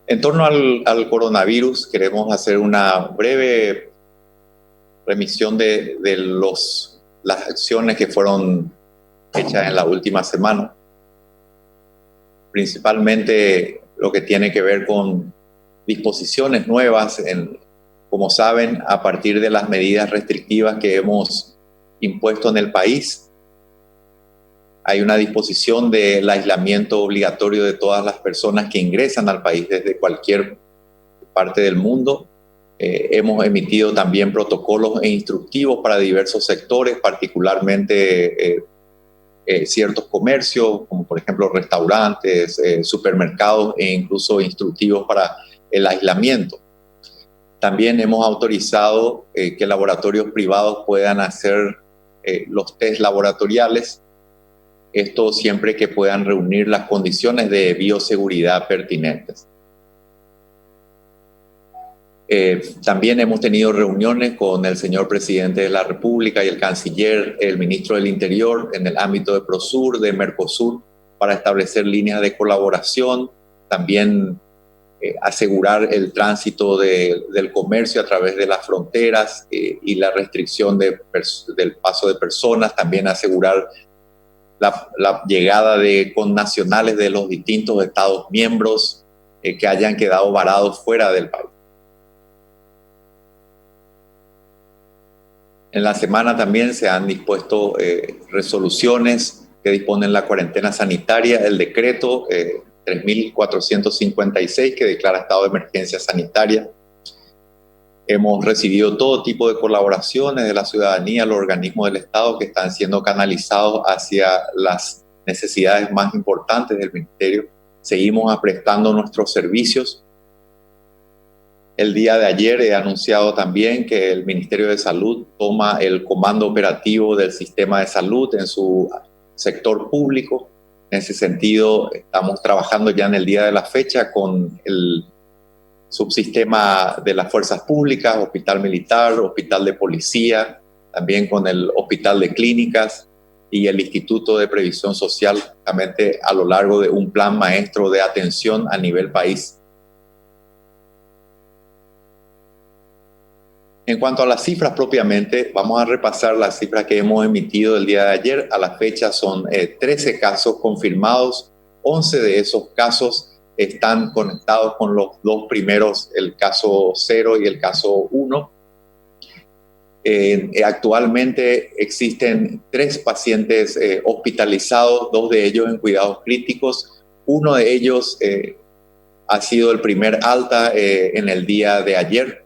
En torno al coronavirus, queremos hacer una breve remisión de las acciones que fueron hechas en la última semana. Principalmente lo que tiene que ver con disposiciones nuevas, como saben, a partir de las medidas restrictivas que hemos impuesto en el país. Hay una disposición del aislamiento obligatorio de todas las personas que ingresan al país desde cualquier parte del mundo. Hemos emitido también protocolos e instructivos para diversos sectores, particularmente ciertos comercios, como por ejemplo restaurantes, supermercados e incluso instructivos para el aislamiento. También hemos autorizado que laboratorios privados puedan hacer los test laboratoriales, esto siempre que puedan reunir las condiciones de bioseguridad pertinentes. También hemos tenido reuniones con el señor presidente de la República y el canciller, el ministro del Interior, en el ámbito de Prosur, de Mercosur, para establecer líneas de colaboración, también asegurar el tránsito del comercio a través de las fronteras y la restricción del paso de personas, también asegurar la llegada de connacionales de los distintos Estados miembros que hayan quedado varados fuera del país. En la semana también se han dispuesto resoluciones que disponen la cuarentena sanitaria, el decreto 3.456 que declara estado de emergencia sanitaria. Hemos recibido todo tipo de colaboraciones de la ciudadanía, los organismos del Estado que están siendo canalizados hacia las necesidades más importantes del Ministerio. Seguimos prestando nuestros servicios. El día de ayer he anunciado también que el Ministerio de Salud toma el comando operativo del sistema de salud en su sector público. En ese sentido, estamos trabajando ya en el día de la fecha con el subsistema de las fuerzas públicas, hospital militar, hospital de policía, también con el hospital de clínicas y el Instituto de Previsión Social, justamente a lo largo de un plan maestro de atención a nivel país. En cuanto a las cifras propiamente, vamos a repasar las cifras que hemos emitido el día de ayer. A la fecha son 13 casos confirmados, 11 de esos casos están conectados con los dos primeros, el caso 0 y el caso 1. Actualmente existen 3 pacientes hospitalizados, 2 de ellos en cuidados críticos. Uno de ellos ha sido el primer alta en el día de ayer.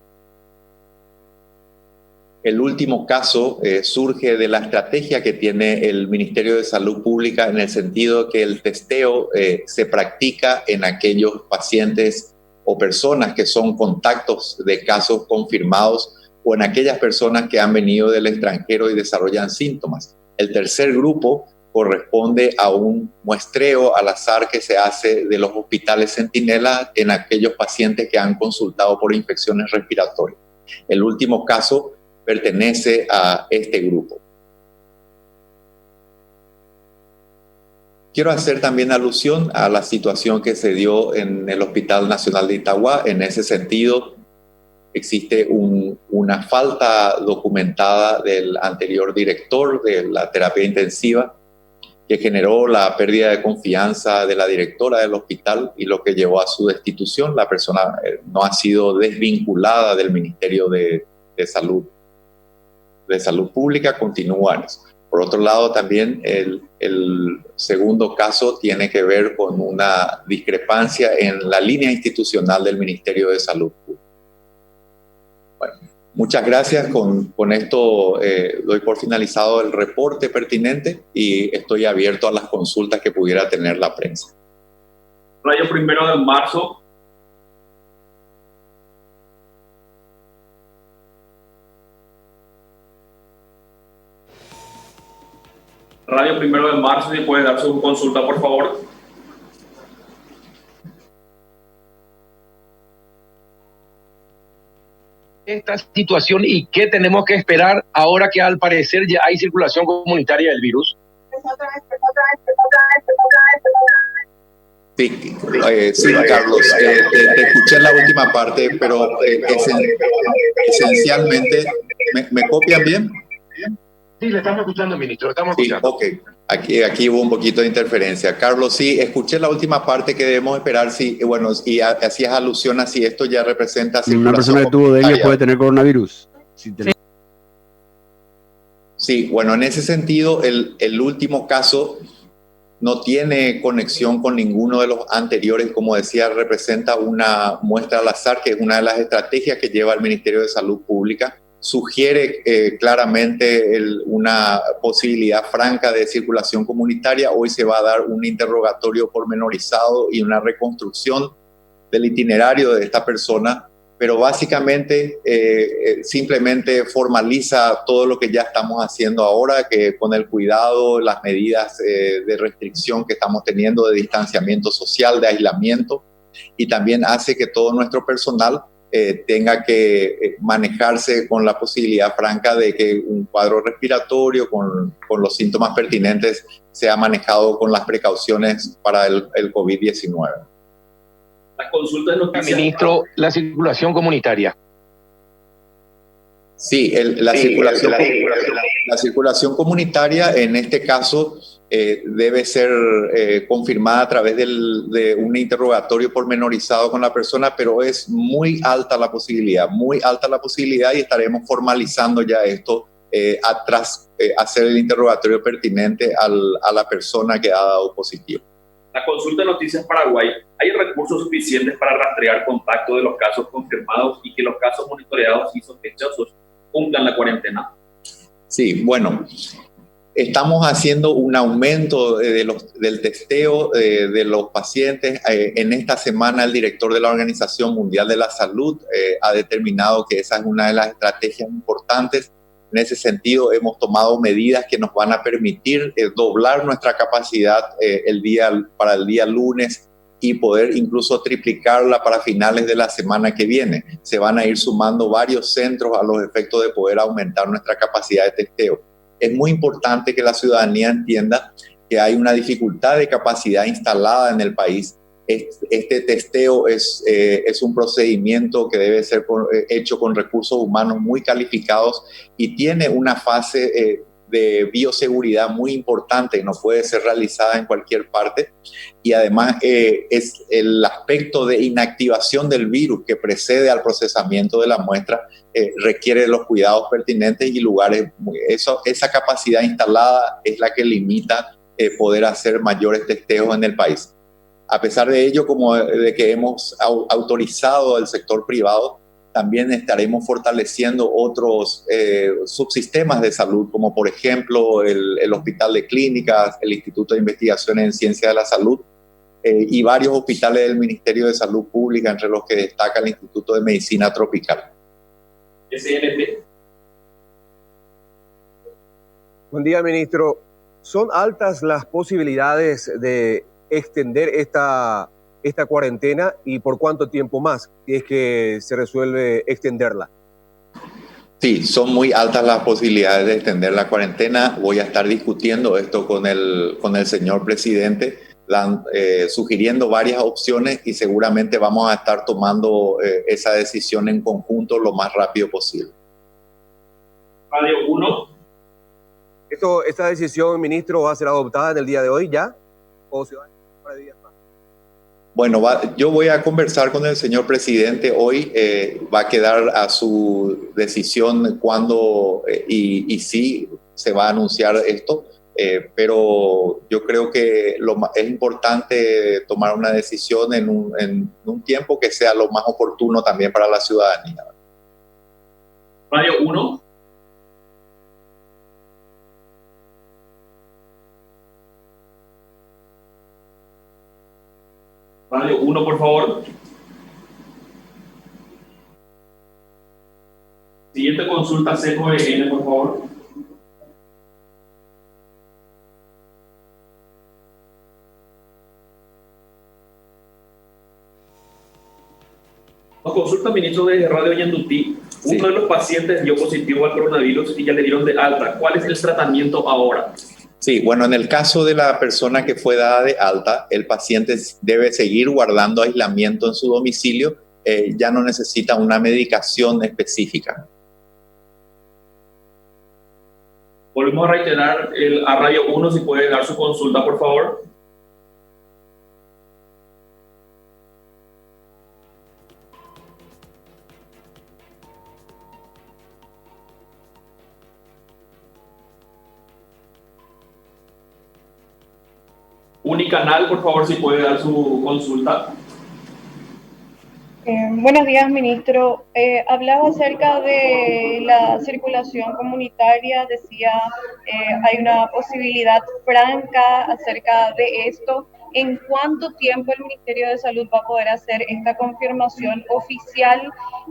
El último caso surge de la estrategia que tiene el Ministerio de Salud Pública en el sentido que el testeo se practica en aquellos pacientes o personas que son contactos de casos confirmados o en aquellas personas que han venido del extranjero y desarrollan síntomas. El tercer grupo corresponde a un muestreo al azar que se hace de los hospitales Centinela en aquellos pacientes que han consultado por infecciones respiratorias. El último caso pertenece a este grupo. Quiero hacer también alusión a la situación que se dio en el Hospital Nacional de Itagua. En ese sentido, existe una falta documentada del anterior director de la terapia intensiva que generó la pérdida de confianza de la directora del hospital y lo que llevó a su destitución. La persona no ha sido desvinculada del Ministerio de Salud Pública, continúan. Por otro lado, también el segundo caso tiene que ver con una discrepancia en la línea institucional del Ministerio de Salud Pública. Bueno, muchas gracias. Con esto doy por finalizado el reporte pertinente y estoy abierto a las consultas que pudiera tener la prensa. Radio 1 de marzo. Radio 1 de marzo, si puede dar su consulta, por favor. Esta situación y qué tenemos que esperar ahora que al parecer ya hay circulación comunitaria del virus. Sí, Carlos, te escuché en la última parte, pero esencialmente, ¿me copian bien? Sí, le estamos escuchando, ministro, estamos escuchando. Ok. Aquí hubo un poquito de interferencia. Carlos, sí, escuché la última parte que debemos esperar, sí, bueno, y hacías alusión a si esto ya representa circulación. Una persona que tuvo dengue puede tener coronavirus. Sí, bueno, en ese sentido, el último caso no tiene conexión con ninguno de los anteriores. Como decía, representa una muestra al azar, que es una de las estrategias que lleva el Ministerio de Salud Pública. Sugiere claramente una posibilidad franca de circulación comunitaria. Hoy se va a dar un interrogatorio pormenorizado y una reconstrucción del itinerario de esta persona, pero básicamente simplemente formaliza todo lo que ya estamos haciendo ahora, que con el cuidado, las medidas de restricción que estamos teniendo, de distanciamiento social, de aislamiento, y también hace que todo nuestro personal tenga que manejarse con la posibilidad franca de que un cuadro respiratorio con los síntomas pertinentes sea manejado con las precauciones para el COVID-19. Las consultas de noticias. Ministro, la circulación comunitaria. Sí, la circulación comunitaria en este caso debe ser confirmada a través de un interrogatorio pormenorizado con la persona, pero es muy alta la posibilidad y estaremos formalizando ya esto hacer el interrogatorio pertinente a la persona que ha dado positivo. La consulta de Noticias Paraguay, ¿hay recursos suficientes para rastrear contacto de los casos confirmados y que los casos monitoreados y sospechosos cumplan la cuarentena? Sí, bueno, estamos haciendo un aumento del testeo de los pacientes. En esta semana el director de la Organización Mundial de la Salud ha determinado que esa es una de las estrategias importantes. En ese sentido, hemos tomado medidas que nos van a permitir doblar nuestra capacidad para el día lunes y poder incluso triplicarla para finales de la semana que viene. Se van a ir sumando varios centros a los efectos de poder aumentar nuestra capacidad de testeo. Es muy importante que la ciudadanía entienda que hay una dificultad de capacidad instalada en el país. Este testeo es un procedimiento que debe ser hecho con recursos humanos muy calificados y tiene una fase de bioseguridad muy importante, no puede ser realizada en cualquier parte, y además es el aspecto de inactivación del virus que precede al procesamiento de la muestra, requiere los cuidados pertinentes y lugares. Esa capacidad instalada es la que limita poder hacer mayores testeos en el país. A pesar de ello, como de que hemos autorizado al sector privado, también estaremos fortaleciendo otros subsistemas de salud, como por ejemplo el Hospital de Clínicas, el Instituto de Investigaciones en Ciencia de la Salud y varios hospitales del Ministerio de Salud Pública, entre los que destaca el Instituto de Medicina Tropical. SNT. Buen día, ministro. ¿Son altas las posibilidades de extender esta cuarentena y por cuánto tiempo más, si es que se resuelve extenderla? Sí, son muy altas las posibilidades de extender la cuarentena. Voy a estar discutiendo esto con el señor presidente, sugiriendo varias opciones y seguramente vamos a estar tomando esa decisión en conjunto lo más rápido posible. Radio 1. ¿Esta decisión, ministro, va a ser adoptada en el día de hoy ya? ¿O se va a para días más? Bueno, yo voy a conversar con el señor presidente hoy. Va a quedar a su decisión cuándo y si se va a anunciar esto. Pero yo creo que es importante tomar una decisión en un tiempo que sea lo más oportuno también para la ciudadanía. Radio 1. Radio 1, por favor. Siguiente consulta, COEN, por favor. Nos consulta, ministro, de Radio Yandutí. Sí. Uno de los pacientes dio positivo al coronavirus y ya le dieron de alta. ¿Cuál es el tratamiento ahora? Sí, bueno, en el caso de la persona que fue dada de alta, el paciente debe seguir guardando aislamiento en su domicilio, ya no necesita una medicación específica. Volvemos a reiterar a Radio 1 si puede dar su consulta, por favor. Unicanal, por favor, si puede dar su consulta. Buenos días, ministro. Hablaba acerca de la circulación comunitaria, decía hay una posibilidad franca acerca de esto. ¿En cuánto tiempo el Ministerio de Salud va a poder hacer esta confirmación oficial?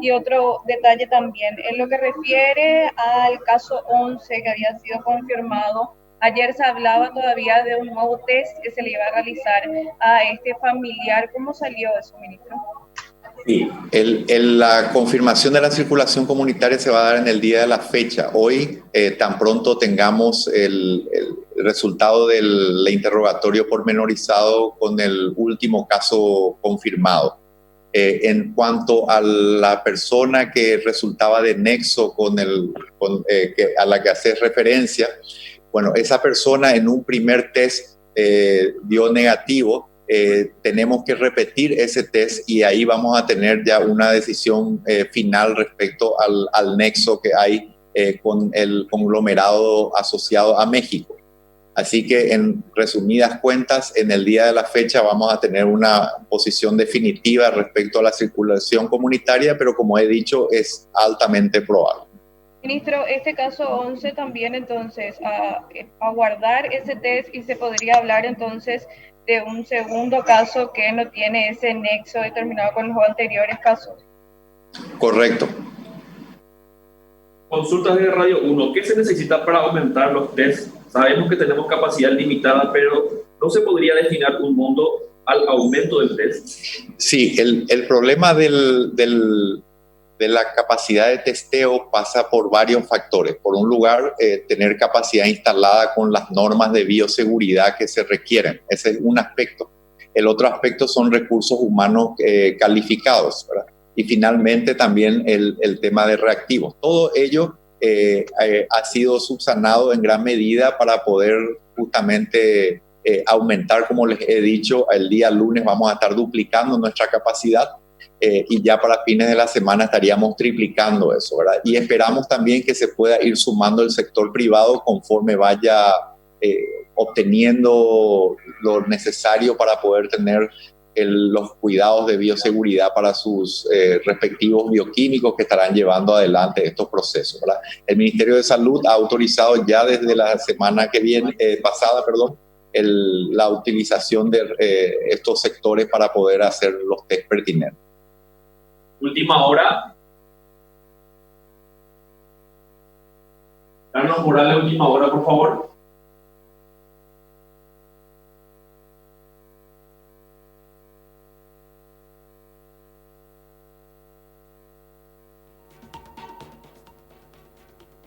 Y otro detalle también, en lo que refiere al caso 11 que había sido confirmado, ayer se hablaba todavía de un nuevo test que se le iba a realizar a este familiar. ¿Cómo salió eso, ministro? Sí, la confirmación de la circulación comunitaria se va a dar en el día de la fecha. Hoy, tan pronto tengamos el resultado del interrogatorio pormenorizado con el último caso confirmado. En cuanto a la persona que resultaba de nexo a la que hace referencia, bueno, esa persona en un primer test dio negativo. Tenemos que repetir ese test y ahí vamos a tener ya una decisión final respecto al nexo que hay con el conglomerado asociado a México. Así que, en resumidas cuentas, en el día de la fecha vamos a tener una posición definitiva respecto a la circulación comunitaria, pero como he dicho, es altamente probable. Ministro, este caso 11 también, entonces, a guardar ese test, y se podría hablar entonces de un segundo caso que no tiene ese nexo determinado con los anteriores casos. Correcto. Consultas de Radio 1. ¿Qué se necesita para aumentar los tests? Sabemos que tenemos capacidad limitada, pero ¿no se podría destinar un monto al aumento del test? Sí, el problema de la capacidad de testeo pasa por varios factores. Por un lugar, tener capacidad instalada con las normas de bioseguridad que se requieren. Ese es un aspecto. El otro aspecto son recursos humanos calificados, ¿verdad? Y finalmente también el tema de reactivos. Todo ello ha sido subsanado en gran medida para poder justamente aumentar, como les he dicho, el día lunes vamos a estar duplicando nuestra capacidad. Y ya para fines de la semana estaríamos triplicando eso, ¿verdad? Y esperamos también que se pueda ir sumando el sector privado conforme vaya obteniendo lo necesario para poder tener los cuidados de bioseguridad para sus respectivos bioquímicos que estarán llevando adelante estos procesos, ¿verdad? El Ministerio de Salud ha autorizado ya desde la semana que viene, pasada, la utilización de estos sectores para poder hacer los test pertinentes. Última hora. Carlos Morales, última hora, por favor.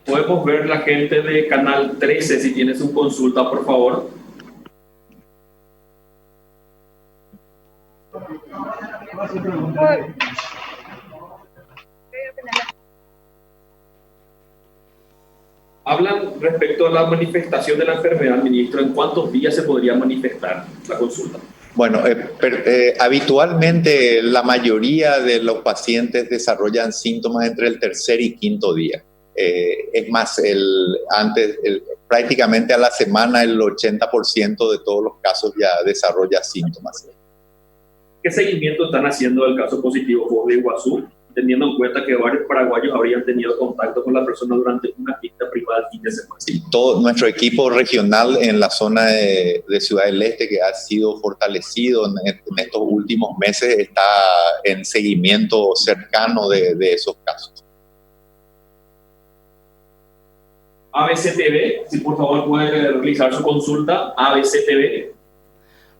Podemos ver la gente de Canal 13 si tiene su consulta, por favor. Hablan respecto a la manifestación de la enfermedad, ministro. ¿En cuántos días se podría manifestar la consulta? Bueno, habitualmente la mayoría de los pacientes desarrollan síntomas entre el tercer y quinto día. Es más, prácticamente a la semana el 80% de todos los casos ya desarrolla síntomas. ¿Qué seguimiento están haciendo del caso positivo Foz de Iguazú, teniendo en cuenta que varios paraguayos habrían tenido contacto con la persona durante una fiesta privada el fin de semana? Sí, todo nuestro equipo regional en la zona de Ciudad del Este, que ha sido fortalecido en estos últimos meses, está en seguimiento cercano de esos casos. ABCTV, si por favor puede realizar su consulta. ABCTV.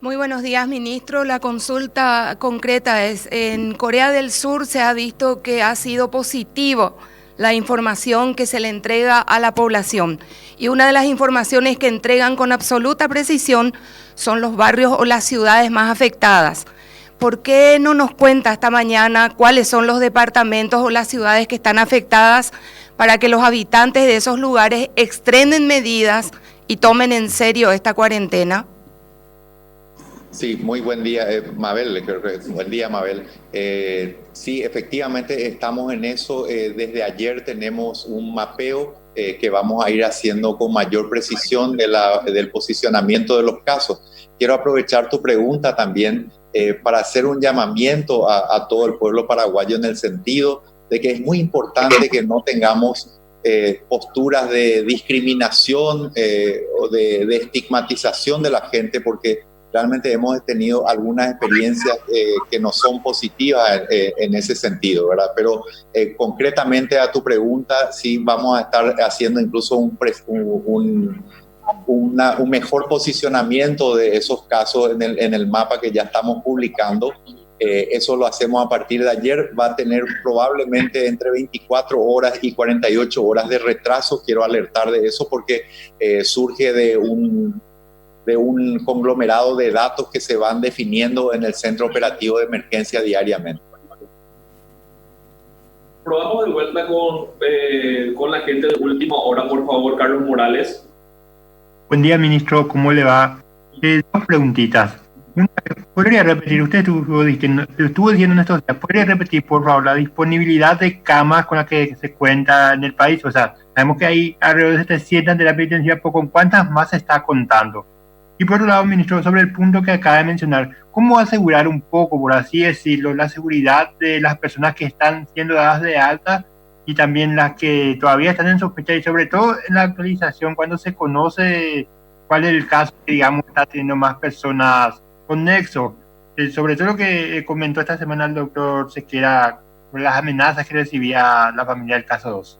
Muy buenos días, ministro. La consulta concreta es, en Corea del Sur se ha visto que ha sido positivo la información que se le entrega a la población. Y una de las informaciones que entregan con absoluta precisión son los barrios o las ciudades más afectadas. ¿Por qué no nos cuenta esta mañana cuáles son los departamentos o las ciudades que están afectadas para que los habitantes de esos lugares extremen medidas y tomen en serio esta cuarentena? Sí, muy buen día, Mabel. Buen día, Mabel. Sí, efectivamente estamos en eso. Desde ayer tenemos un mapeo que vamos a ir haciendo con mayor precisión del posicionamiento de los casos. Quiero aprovechar tu pregunta también para hacer un llamamiento a todo el pueblo paraguayo en el sentido de que es muy importante que no tengamos posturas de discriminación o de estigmatización de la gente, porque realmente hemos tenido algunas experiencias que no son positivas en ese sentido, ¿verdad? Pero concretamente a tu pregunta, sí vamos a estar haciendo incluso un mejor posicionamiento de esos casos en el mapa que ya estamos publicando. Eso lo hacemos a partir de ayer. Va a tener probablemente entre 24 horas y 48 horas de retraso. Quiero alertar de eso porque surge de un conglomerado de datos que se van definiendo en el centro operativo de emergencia diariamente. Probamos de vuelta con la gente de última hora, por favor, Carlos Morales. Buen día, ministro, ¿cómo le va? Dos preguntitas. Una, ¿podría repetir? Usted estuvo diciendo en estos días, ¿podría repetir, por favor, la disponibilidad de camas con la que se cuenta en el país? O sea, sabemos que hay alrededor de 700 de la penitenciaria, pero ¿con cuántas más se está contando? Y por otro lado, ministro, sobre el punto que acaba de mencionar, ¿cómo asegurar un poco, por así decirlo, la seguridad de las personas que están siendo dadas de alta y también las que todavía están en sospecha, y sobre todo en la actualización, cuando se conoce cuál es el caso que, digamos, está teniendo más personas con nexo? Sobre todo lo que comentó esta semana el doctor Sequera, sobre las amenazas que recibía la familia del caso 2.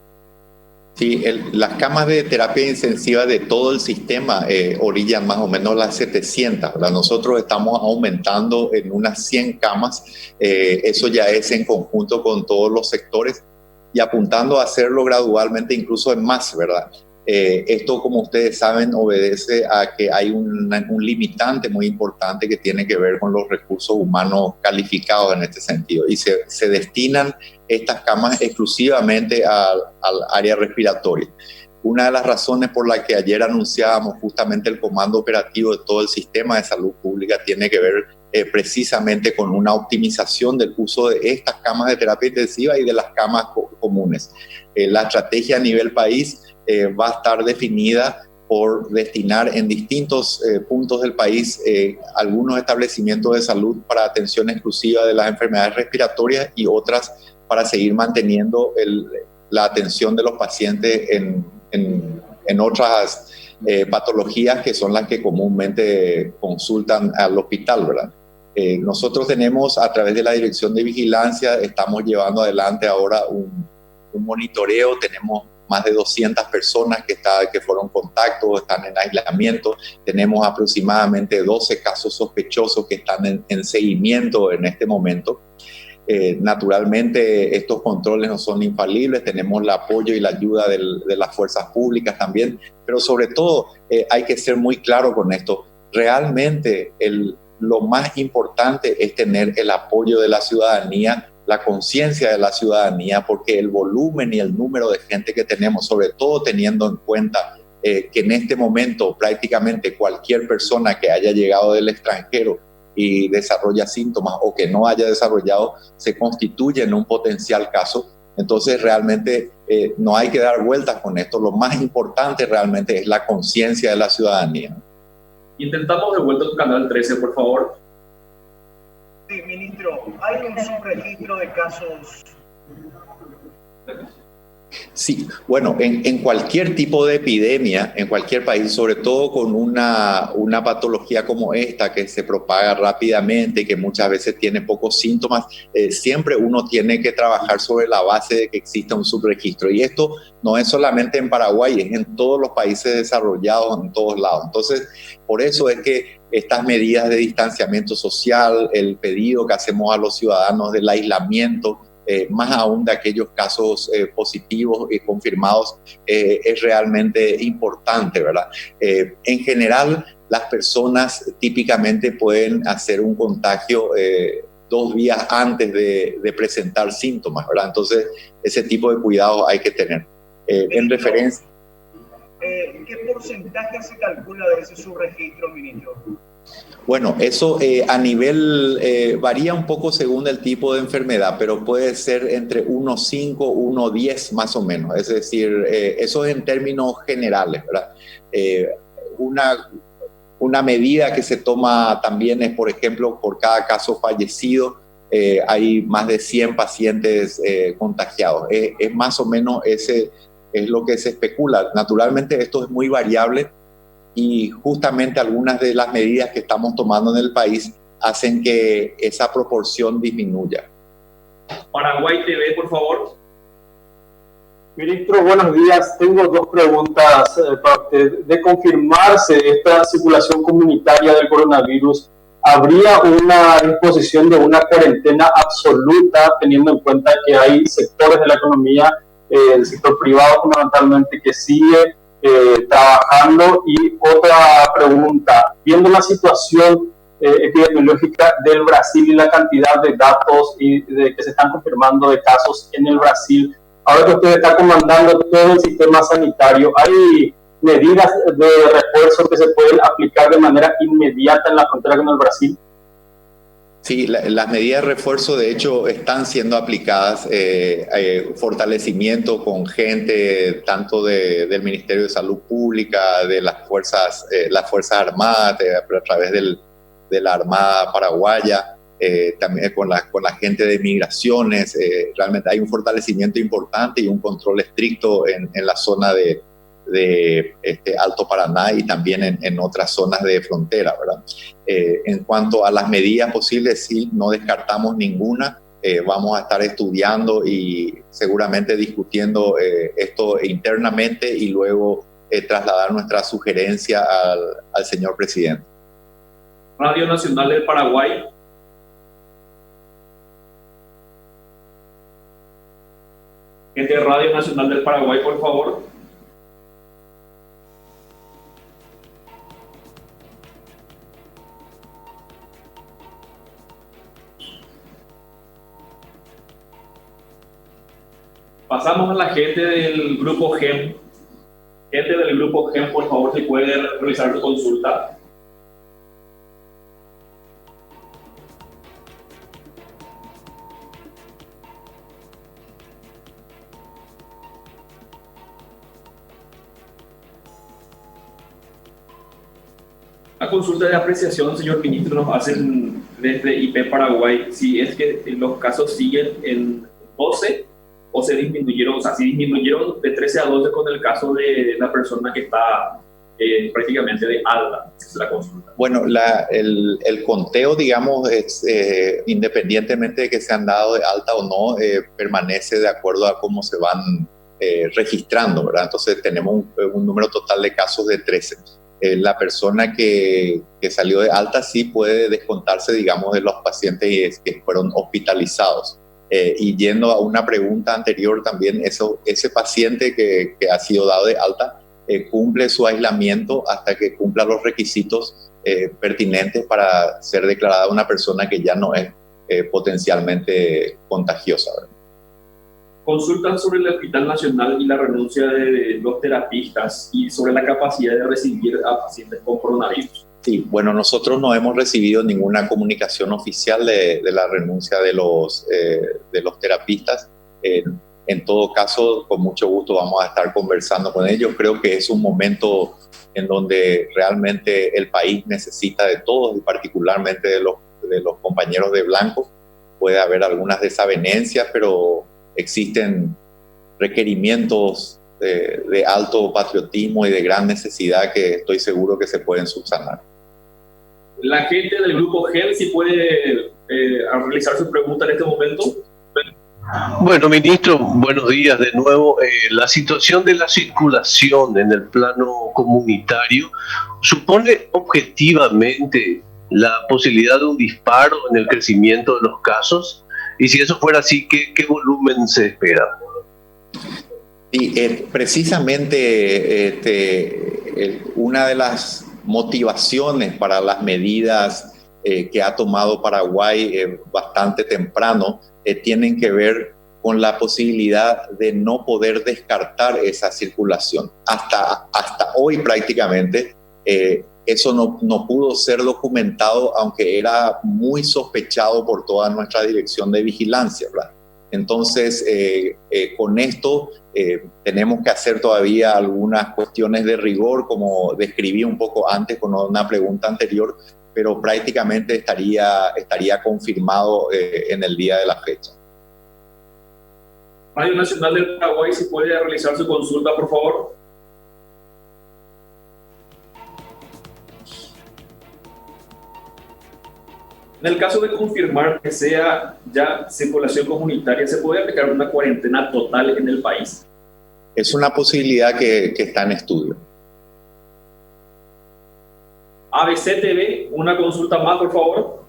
Sí, las camas de terapia intensiva de todo el sistema orillan más o menos las 700, ¿verdad? Nosotros estamos aumentando en unas 100 camas, eso ya es en conjunto con todos los sectores y apuntando a hacerlo gradualmente incluso en más, ¿verdad? Esto, como ustedes saben, obedece a que hay un limitante muy importante que tiene que ver con los recursos humanos calificados en este sentido, y se destinan estas camas exclusivamente al área respiratoria. Una de las razones por las que ayer anunciábamos justamente el comando operativo de todo el sistema de salud pública tiene que ver precisamente con una optimización del uso de estas camas de terapia intensiva y de las camas comunes. La estrategia a nivel país va a estar definida por destinar en distintos puntos del país algunos establecimientos de salud para atención exclusiva de las enfermedades respiratorias y otras para seguir manteniendo la atención de los pacientes en otras patologías que son las que comúnmente consultan al hospital, ¿verdad? Nosotros tenemos, a través de la Dirección de Vigilancia, estamos llevando adelante ahora un monitoreo. Tenemos más de 200 personas que fueron contactos, están en aislamiento. Tenemos aproximadamente 12 casos sospechosos que están en seguimiento en este momento. Naturalmente, estos controles no son infalibles, tenemos el apoyo y la ayuda de las fuerzas públicas también, pero sobre todo hay que ser muy claro con esto. Realmente lo más importante es tener el apoyo de la ciudadanía, la conciencia de la ciudadanía, porque el volumen y el número de gente que tenemos, sobre todo teniendo en cuenta que en este momento prácticamente cualquier persona que haya llegado del extranjero y desarrolla síntomas o que no haya desarrollado, se constituye en un potencial caso. Entonces realmente no hay que dar vueltas con esto. Lo más importante realmente es la conciencia de la ciudadanía. Intentamos de vuelta tu canal 13, por favor. Sí, ministro, ¿hay un subregistro de casos? Sí, bueno, en cualquier tipo de epidemia, en cualquier país, sobre todo con una patología como esta que se propaga rápidamente y que muchas veces tiene pocos síntomas, siempre uno tiene que trabajar sobre la base de que exista un subregistro. Y esto no es solamente en Paraguay, es en todos los países desarrollados, en todos lados. Entonces, por eso es que estas medidas de distanciamiento social, el pedido que hacemos a los ciudadanos del aislamiento, más aún de aquellos casos positivos y confirmados, es realmente importante, ¿verdad? En general, las personas típicamente pueden hacer un contagio 2 días antes de presentar síntomas, ¿verdad? Entonces, ese tipo de cuidados hay que tener. En referencia... ¿Qué porcentaje se calcula de ese subregistro, ministro? Bueno, eso a nivel varía un poco según el tipo de enfermedad, pero puede ser entre 1,5, 1,10 más o menos. Es decir, eso es en términos generales, ¿verdad? Una medida que se toma también es, por ejemplo, por cada caso fallecido, hay más de 100 pacientes contagiados. Es más o menos ese es lo que se especula. Naturalmente esto es muy variable y justamente algunas de las medidas que estamos tomando en el país hacen que esa proporción disminuya. Paraguay TV, por favor. Ministro, buenos días. Tengo 2 preguntas para usted. De confirmarse esta circulación comunitaria del coronavirus, ¿habría una disposición de una cuarentena absoluta, teniendo en cuenta que hay sectores de la economía, el sector privado fundamentalmente, que sigue trabajando? Y otra pregunta, viendo la situación epidemiológica del Brasil y la cantidad de datos que se están confirmando de casos en el Brasil, ahora que usted está comandando todo el sistema sanitario, ¿hay medidas de refuerzo que se pueden aplicar de manera inmediata en la frontera con el Brasil? Sí, las medidas de refuerzo de hecho están siendo aplicadas, fortalecimiento con gente tanto del Ministerio de Salud Pública, de las Fuerzas Armadas, a través de la Armada Paraguaya, también con la gente de migraciones. Realmente hay un fortalecimiento importante y un control estricto en la zona de Alto Paraná y también en otras zonas de frontera, ¿verdad? En cuanto a las medidas posibles, sí, no descartamos ninguna. Vamos a estar estudiando y seguramente discutiendo esto internamente y luego trasladar nuestra sugerencia al señor presidente. Radio Nacional del Paraguay. Gente de Radio Nacional del Paraguay, por favor. Pasamos a la gente del Grupo GEM. Gente del Grupo GEM, por favor, si puede realizar su consulta. La consulta de apreciación, señor ministro, nos hacen desde IP Paraguay si es que los casos siguen en 12 o se disminuyeron, o sea, si disminuyeron de 13 a 12 con el caso de la persona que está prácticamente de alta. Es la consulta. Bueno, el conteo, digamos, es, independientemente de que se han dado de alta o no, permanece de acuerdo a cómo se van registrando, ¿verdad? Entonces tenemos un número total de casos de 13. La persona que salió de alta sí puede descontarse, digamos, de los pacientes que fueron hospitalizados. Y yendo a una pregunta anterior también, ese paciente que ha sido dado de alta cumple su aislamiento hasta que cumpla los requisitos pertinentes para ser declarada una persona que ya no es potencialmente contagiosa, ¿verdad? Consultan sobre el Hospital Nacional y la renuncia de los terapistas y sobre la capacidad de recibir a pacientes con coronavirus. Sí, bueno, nosotros no hemos recibido ninguna comunicación oficial de la renuncia de los terapistas. En todo caso, con mucho gusto vamos a estar conversando con ellos. Creo que es un momento en donde realmente el país necesita de todos y particularmente de los compañeros de blanco. Puede haber algunas desavenencias, pero existen requerimientos de alto patriotismo y de gran necesidad que estoy seguro que se pueden subsanar. La gente del Grupo GEM, si puede realizar su pregunta en este momento. Bueno, ministro, buenos días de nuevo. La situación de la circulación en el plano comunitario supone objetivamente la posibilidad de un disparo en el crecimiento de los casos. Y si eso fuera así, ¿qué volumen se espera? Y precisamente una de las motivaciones para las medidas que ha tomado Paraguay bastante temprano tienen que ver con la posibilidad de no poder descartar esa circulación. Hasta hoy prácticamente eso no pudo ser documentado, aunque era muy sospechado por toda nuestra dirección de vigilancia, ¿verdad? Entonces, con esto tenemos que hacer todavía algunas cuestiones de rigor, como describí un poco antes con una pregunta anterior, pero prácticamente estaría confirmado en el día de la fecha. Radio Nacional del Paraguay, si puede realizar su consulta, por favor. En el caso de confirmar que sea ya circulación comunitaria, ¿se puede aplicar una cuarentena total en el país? Es una posibilidad que está en estudio. ABC TV, una consulta más, por favor.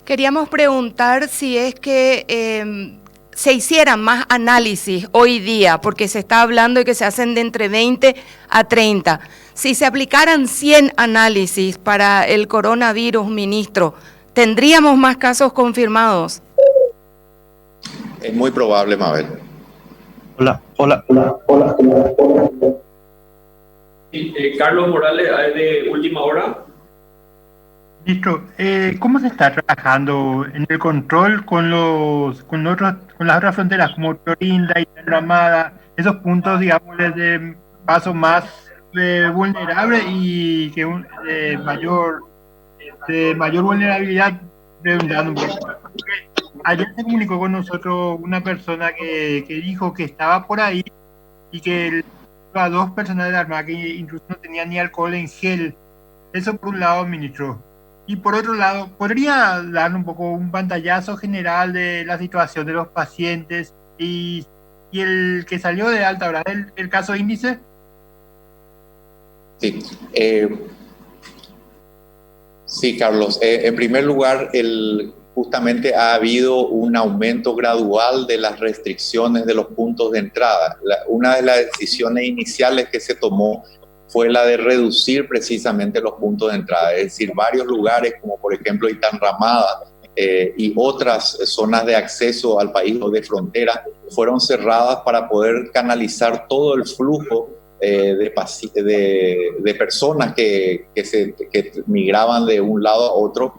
Queríamos preguntar si es que se hicieran más análisis hoy día, porque se está hablando de que se hacen de entre 20 a 30. Si se aplicaran 100 análisis para el coronavirus, ministro, ¿tendríamos más casos confirmados? Es muy probable, Mabel. Hola. Carlos Morales, de Última Hora. Ministro, ¿cómo se está trabajando en el control con las otras fronteras como Clorinda y Enramada, esos puntos, digamos, de paso más vulnerable y que de mayor vulnerabilidad, redundando un poco? Ayer se comunicó con nosotros una persona que dijo que estaba por ahí y que a 2 personas de la Armada que incluso no tenían ni alcohol en gel. Eso por un lado, ministro. Y por otro lado, ¿podría dar un poco un pantallazo general de la situación de los pacientes y el que salió de alta, ¿verdad? El caso índice? Sí. Sí, Carlos. En primer lugar, justamente ha habido un aumento gradual de las restricciones de los puntos de entrada. Una de las decisiones iniciales que se tomó fue la de reducir precisamente los puntos de entrada, es decir, varios lugares como por ejemplo Itanramada y otras zonas de acceso al país o de frontera fueron cerradas para poder canalizar todo el flujo de personas que migraban de un lado a otro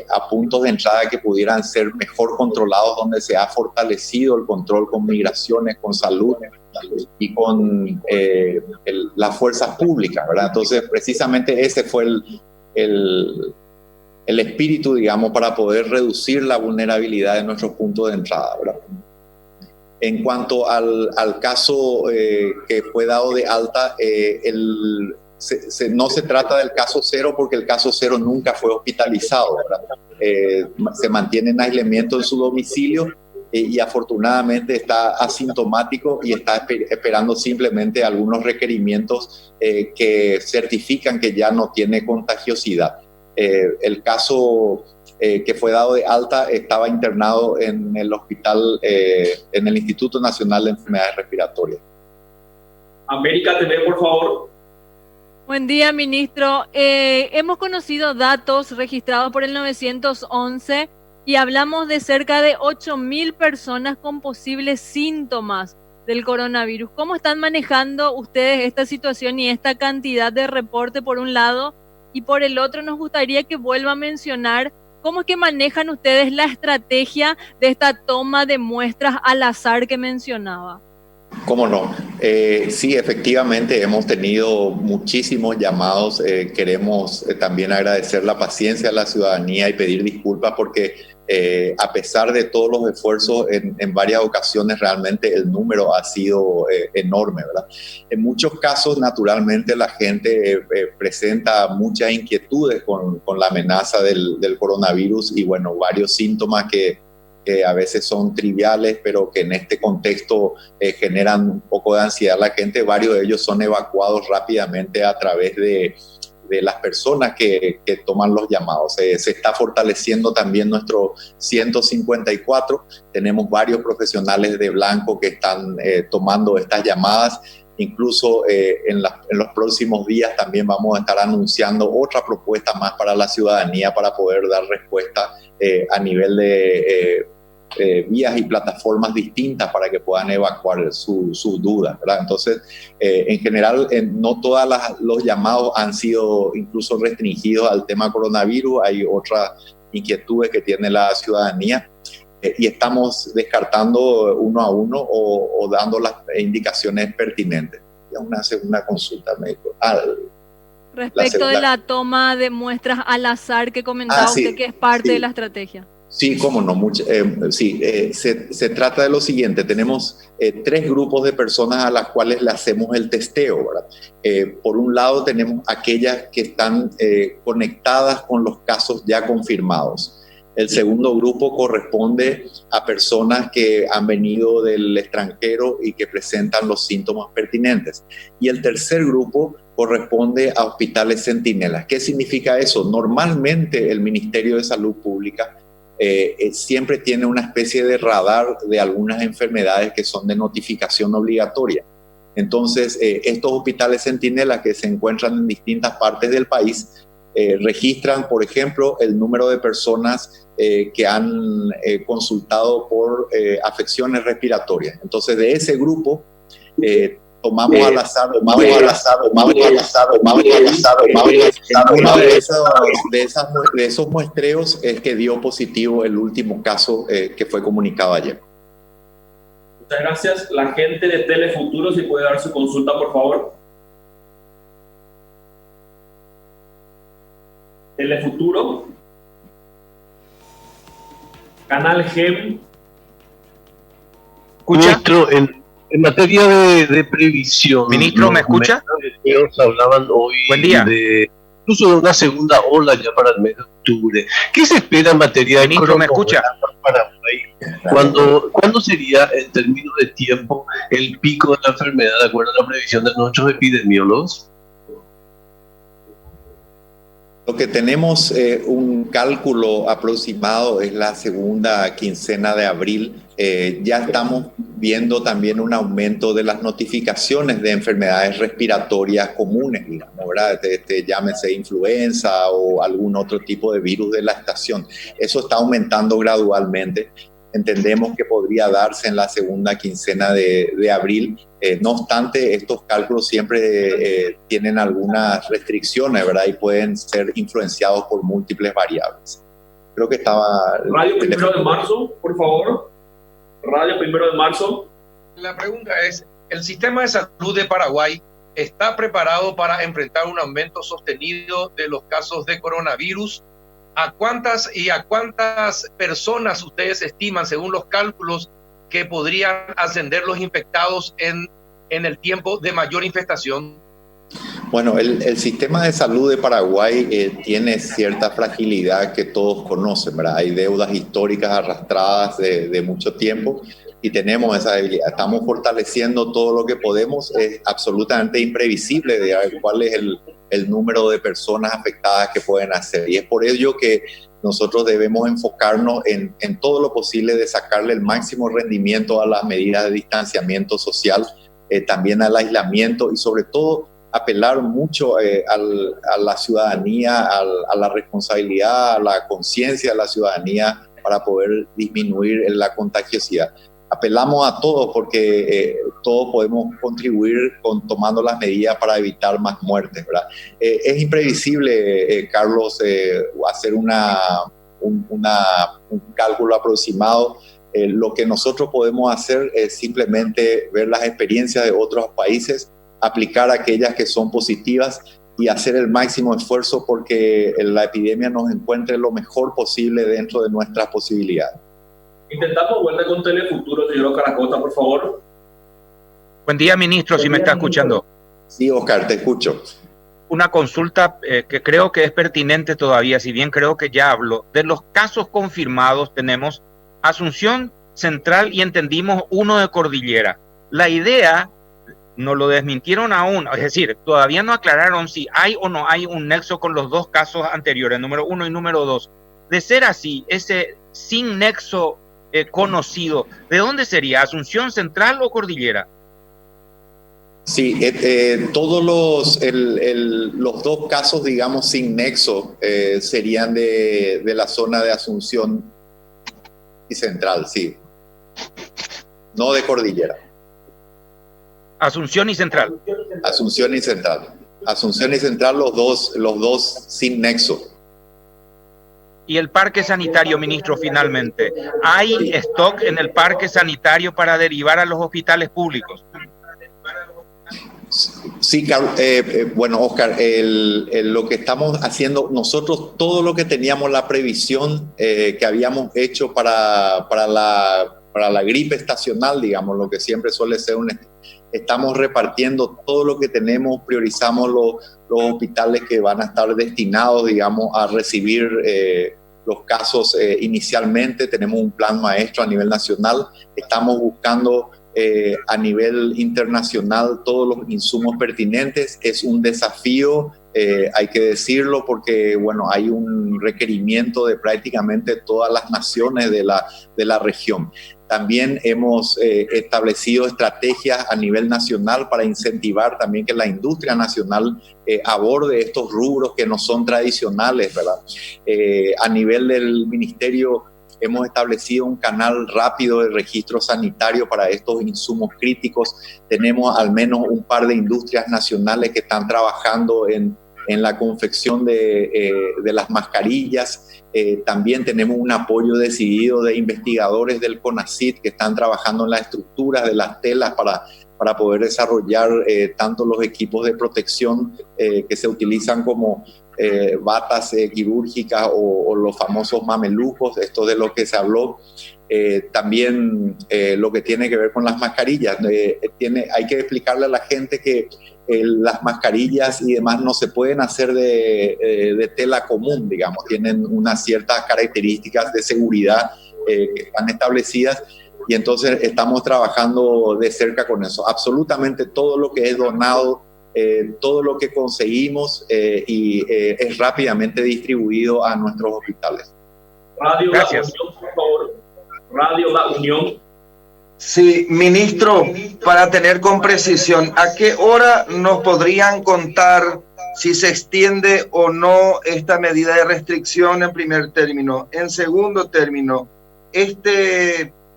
a puntos de entrada que pudieran ser mejor controlados, donde se ha fortalecido el control con migraciones, con salud y con las fuerzas públicas, ¿verdad? Entonces, precisamente ese fue el espíritu, digamos, para poder reducir la vulnerabilidad de nuestros puntos de entrada, ¿verdad? En cuanto al caso que fue dado de alta, no se trata del caso cero porque el caso cero nunca fue hospitalizado, ¿verdad? Se mantiene en aislamiento en su domicilio y afortunadamente está asintomático y está esperando simplemente algunos requerimientos que certifican que ya no tiene contagiosidad. El caso que fue dado de alta estaba internado en el hospital, en el Instituto Nacional de Enfermedades Respiratorias. América TV, por favor. Buen día, ministro. Hemos conocido datos registrados por el 911 y hablamos de cerca de 8.000 personas con posibles síntomas del coronavirus. ¿Cómo están manejando ustedes esta situación y esta cantidad de reporte por un lado? Y por el otro, nos gustaría que vuelva a mencionar cómo es que manejan ustedes la estrategia de esta toma de muestras al azar que mencionaba. ¿Cómo no? Sí, efectivamente hemos tenido muchísimos llamados. Queremos también agradecer la paciencia de la ciudadanía y pedir disculpas porque a pesar de todos los esfuerzos, en varias ocasiones realmente el número ha sido enorme, ¿verdad? En muchos casos, naturalmente, la gente presenta muchas inquietudes con la amenaza del coronavirus y, bueno, varios síntomas que a veces son triviales, pero que en este contexto generan un poco de ansiedad a la gente. Varios de ellos son evacuados rápidamente a través de de las personas que toman los llamados. Se está fortaleciendo también nuestro 154. Tenemos varios profesionales de blanco que están tomando estas llamadas. Incluso en los próximos días también vamos a estar anunciando otra propuesta más para la ciudadanía para poder dar respuesta a nivel de vías y plataformas distintas para que puedan evacuar sus dudas, ¿verdad? Entonces, en general, no todos los llamados han sido incluso restringidos al tema coronavirus. Hay otras inquietudes que tiene la ciudadanía y estamos descartando uno a uno o dando las indicaciones pertinentes. Ya una segunda consulta, médico. Respecto de la toma de muestras al azar que comentaba usted, que es parte de la estrategia. Sí, cómo no. Se trata de lo siguiente. Tenemos 3 grupos de personas a las cuales le hacemos el testeo, ¿verdad? Por un lado tenemos aquellas que están conectadas con los casos ya confirmados. El segundo grupo corresponde a personas que han venido del extranjero y que presentan los síntomas pertinentes. Y el tercer grupo corresponde a hospitales centinelas. ¿Qué significa eso? Normalmente el Ministerio de Salud Pública siempre tiene una especie de radar de algunas enfermedades que son de notificación obligatoria. Entonces, estos hospitales centinelas que se encuentran en distintas partes del país registran, por ejemplo, el número de personas que han consultado por afecciones respiratorias. Entonces, de ese grupo, tomamos al azar. Uno de esos muestreos es que dio positivo el último caso que fue comunicado ayer. Muchas gracias. La gente de Telefuturo, si puede dar su consulta, por favor. Telefuturo. Canal GEM. Ministro, en materia de previsión... Ministro, ¿me escucha? Los hablaban hoy. Buen día. Incluso de una segunda ola ya para el mes de octubre. ¿Qué se espera en materia de... Ministro, ¿me escucha? ¿Cuándo sería, en términos de tiempo, el pico de la enfermedad, de acuerdo a la previsión de nuestros epidemiólogos? Lo que tenemos un cálculo aproximado es la segunda quincena de abril. Ya estamos viendo también un aumento de las notificaciones de enfermedades respiratorias comunes, digamos, ¿verdad? Llámese influenza o algún otro tipo de virus de la estación. Eso está aumentando gradualmente. Entendemos que podría darse en la segunda quincena de abril. No obstante, estos cálculos siempre tienen algunas restricciones, ¿verdad? Y pueden ser influenciados por múltiples variables. Creo que estaba... Radio 1 de marzo, por favor. Radio 1 de marzo. La pregunta es, ¿el sistema de salud de Paraguay está preparado para enfrentar un aumento sostenido de los casos de coronavirus? ¿A cuántas personas ustedes estiman, según los cálculos, que podrían ascender los infectados en el tiempo de mayor infestación? Bueno, el sistema de salud de Paraguay tiene cierta fragilidad que todos conocen, ¿verdad? Hay deudas históricas arrastradas de mucho tiempo y tenemos esa debilidad. Estamos fortaleciendo todo lo que podemos. Es absolutamente imprevisible de cuál es el número de personas afectadas que pueden hacer. Y es por ello que nosotros debemos enfocarnos en todo lo posible de sacarle el máximo rendimiento a las medidas de distanciamiento social, también al aislamiento y sobre todo apelar mucho a la ciudadanía, a la responsabilidad, a la conciencia de la ciudadanía para poder disminuir la contagiosidad. Apelamos a todos porque todos podemos contribuir tomando las medidas para evitar más muertes, ¿verdad? Es imprevisible, Carlos, hacer un cálculo aproximado. Lo que nosotros podemos hacer es simplemente ver las experiencias de otros países, aplicar aquellas que son positivas y hacer el máximo esfuerzo porque la epidemia nos encuentre lo mejor posible dentro de nuestras posibilidades. Intentamos vuelta con Telefuturo, señor Caracota, por favor. Buen día, ministro, si me está escuchando. Sí, Oscar, te escucho. Una consulta que creo que es pertinente todavía, si bien creo que ya hablo. De los casos confirmados tenemos Asunción Central y entendimos uno de Cordillera. La idea no lo desmintieron aún, es decir, todavía no aclararon si hay o no hay un nexo con los dos casos anteriores, número 1 y número 2. De ser así, ese sin nexo conocido, ¿de dónde sería? ¿Asunción Central o Cordillera? Sí, todos los dos casos, digamos, sin nexo serían de la zona de Asunción y Central, sí. No de Cordillera. Asunción y Central. Asunción y Central. Asunción y Central, los dos sin nexo. Y el parque sanitario, ministro, finalmente. ¿Hay stock en el parque sanitario para derivar a los hospitales públicos? Sí, bueno, Oscar, lo que estamos haciendo, nosotros todo lo que teníamos la previsión que habíamos hecho para la gripe estacional, digamos, lo que siempre suele ser estamos repartiendo todo lo que tenemos, priorizamos los hospitales que van a estar destinados, digamos, a recibir los casos inicialmente. Tenemos un plan maestro a nivel nacional, estamos buscando a nivel internacional todos los insumos pertinentes. Es un desafío, hay que decirlo, porque bueno, hay un requerimiento de prácticamente todas las naciones de la región. También hemos establecido estrategias a nivel nacional para incentivar también que la industria nacional aborde estos rubros que no son tradicionales, ¿verdad? A nivel del ministerio hemos establecido un canal rápido de registro sanitario para estos insumos críticos. Tenemos al menos un par de industrias nacionales que están trabajando en la confección de las mascarillas. También tenemos un apoyo decidido de investigadores del CONACYT que están trabajando en la estructura de las telas para poder desarrollar tanto los equipos de protección que se utilizan como batas quirúrgicas o los famosos mamelucos, esto de lo que se habló. También lo que tiene que ver con las mascarillas. Hay que explicarle a la gente que las mascarillas y demás no se pueden hacer de tela común, digamos, tienen unas ciertas características de seguridad que están establecidas, y entonces estamos trabajando de cerca con eso. Absolutamente todo lo que es donado, todo lo que conseguimos es rápidamente distribuido a nuestros hospitales. Radio Gracias. La Unión, por favor. Radio La Unión. Sí, ministro, para tener con precisión, ¿a qué hora nos podrían contar si se extiende o no esta medida de restricción en primer término? En segundo término,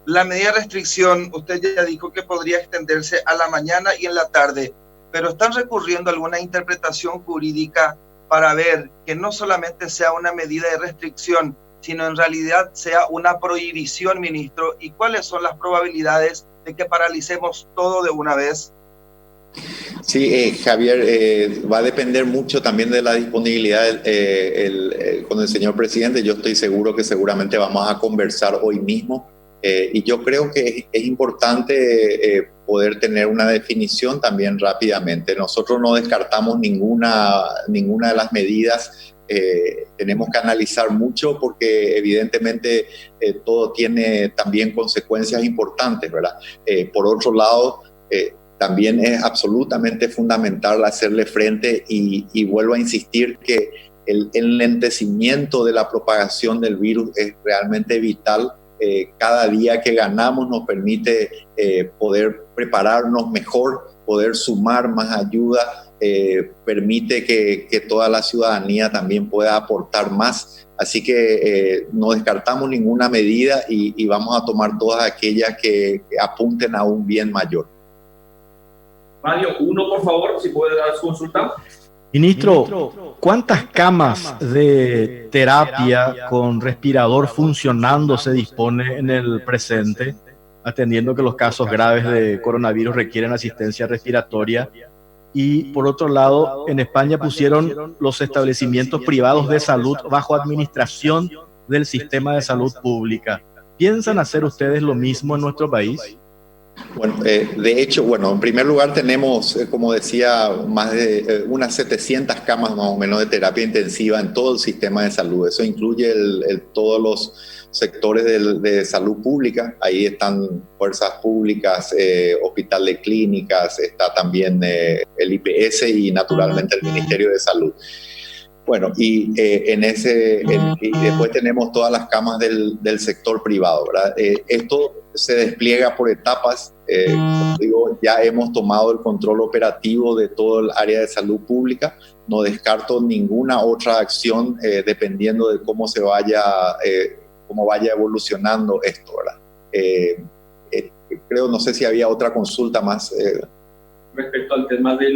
la medida de restricción, usted ya dijo que podría extenderse a la mañana y en la tarde, pero ¿están recurriendo a alguna interpretación jurídica para ver que no solamente sea una medida de restricción, sino en realidad sea una prohibición, ministro? ¿Y cuáles son las probabilidades de que paralicemos todo de una vez? Sí, Javier, va a depender mucho también de la disponibilidad con el señor presidente. Yo estoy seguro que seguramente vamos a conversar hoy mismo, y yo creo que es importante poder tener una definición también rápidamente. Nosotros no descartamos ninguna de las medidas. Tenemos que analizar mucho porque evidentemente todo tiene también consecuencias importantes, ¿verdad? Por otro lado, también es absolutamente fundamental hacerle frente y vuelvo a insistir que el enlentecimiento de la propagación del virus es realmente vital. Cada día que ganamos nos permite poder prepararnos mejor, poder sumar más ayuda, permite que toda la ciudadanía también pueda aportar más. Así que no descartamos ninguna medida y vamos a tomar todas aquellas que apunten a un bien mayor. Radio 1, por favor, si puede dar su consulta. Ministro, ¿cuántas camas de terapia con respirador funcionando se dispone en el presente, atendiendo que los casos graves de coronavirus requieren asistencia respiratoria? Y por otro lado, en España pusieron los establecimientos privados de salud bajo administración del sistema de salud pública. ¿Piensan hacer ustedes lo mismo en nuestro país? Bueno, de hecho, en primer lugar tenemos, como decía, más de unas 700 camas más o menos de terapia intensiva en todo el sistema de salud. Eso incluye todos sectores de salud pública. Ahí están fuerzas públicas, hospital de clínicas, está también el IPS y naturalmente el Ministerio de Salud. Bueno, y después tenemos todas las camas del sector privado, ¿verdad? Esto se despliega por etapas. Como digo, ya hemos tomado el control operativo de todo el área de salud pública. No descarto ninguna otra acción dependiendo de cómo vaya evolucionando esto, ¿verdad? Creo, no sé si había otra consulta más. Respecto al tema de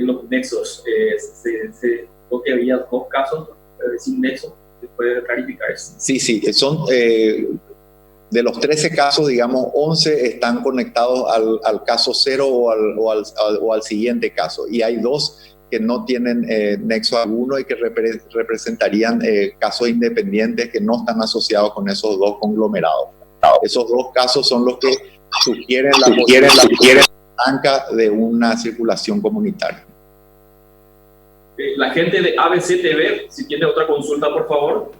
los nexos, creo que había 2 casos sin nexo. ¿Se puede clarificar eso? Sí, son de los 13 casos, digamos, 11 están conectados al caso 0 o al siguiente caso, y hay 2 que no tienen nexo alguno y que representarían casos independientes que no están asociados con esos 2 conglomerados. Esos 2 casos son los que sugieren la posibilidad franca de una circulación comunitaria. La gente de ABC TV, si tiene otra consulta, por favor.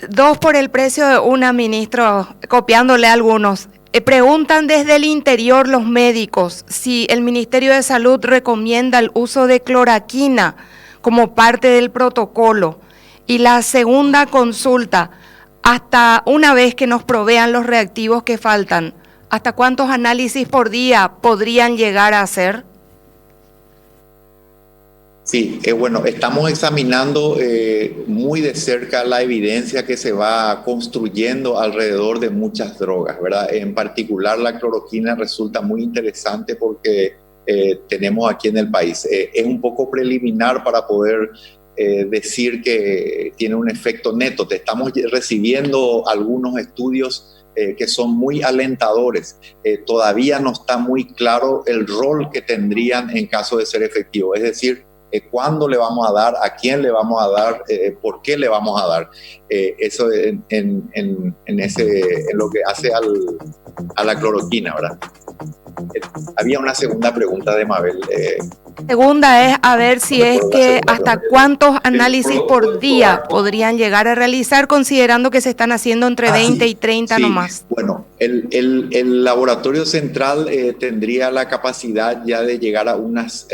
2 por el precio de una, ministro, copiándole a algunos. Preguntan desde el interior los médicos si el Ministerio de Salud recomienda el uso de cloroquina como parte del protocolo. Y la segunda consulta, hasta una vez que nos provean los reactivos que faltan, ¿hasta cuántos análisis por día podrían llegar a hacer? Sí, bueno, estamos examinando muy de cerca la evidencia que se va construyendo alrededor de muchas drogas, ¿verdad? En particular la cloroquina resulta muy interesante porque tenemos aquí en el país. Es un poco preliminar para poder decir que tiene un efecto neto. Estamos recibiendo algunos estudios que son muy alentadores. Todavía no está muy claro el rol que tendrían en caso de ser efectivo, es decir, cuándo le vamos a dar, a quién le vamos a dar, por qué le vamos a dar. Eso en lo que hace a la cloroquina, ¿verdad? Había una segunda pregunta de Mabel. Segunda es a ver si es que hasta cuántos análisis por día podrían llegar a realizar, considerando que se están haciendo entre 20 y 30 nomás. Bueno, el laboratorio central tendría la capacidad ya de llegar a unas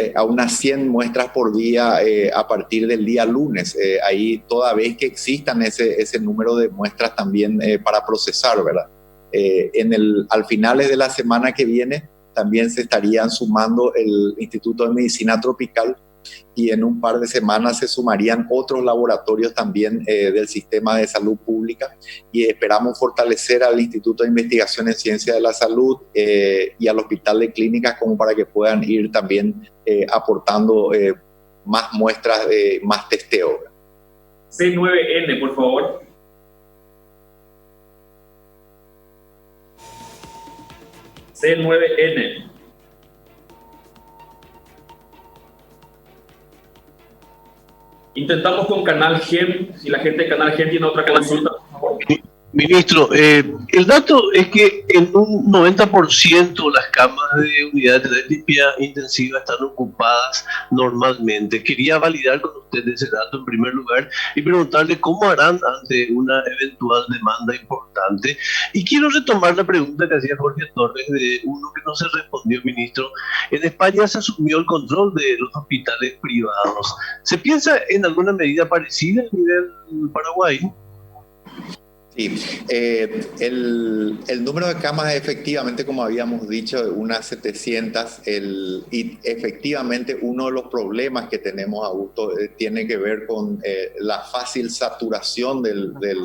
100 muestras por día a partir del día lunes. Ahí toda vez que existan ese número de muestras también para procesar, ¿verdad? Al finales de la semana que viene también se estarían sumando el Instituto de Medicina Tropical y en un par de semanas se sumarían otros laboratorios también del sistema de salud pública, y esperamos fortalecer al Instituto de Investigación en Ciencia de la Salud y al Hospital de Clínicas como para que puedan ir también aportando más muestras, más testeo. C9N, por favor. C9N. Intentamos con Canal Gen. Si la gente de Canal Gen tiene otra consulta, por favor. Ministro, el dato es que en un 90% las camas de unidades de terapia intensiva están ocupadas normalmente. Quería validar con usted ese dato en primer lugar y preguntarle cómo harán ante una eventual demanda importante. Y quiero retomar la pregunta que hacía Jorge Torres de uno que no se respondió, ministro. En España se asumió el control de los hospitales privados. ¿Se piensa en alguna medida parecida a nivel Paraguay? Sí, el número de camas efectivamente, como habíamos dicho, unas 700, y efectivamente uno de los problemas que tenemos, Augusto, tiene que ver con la fácil saturación de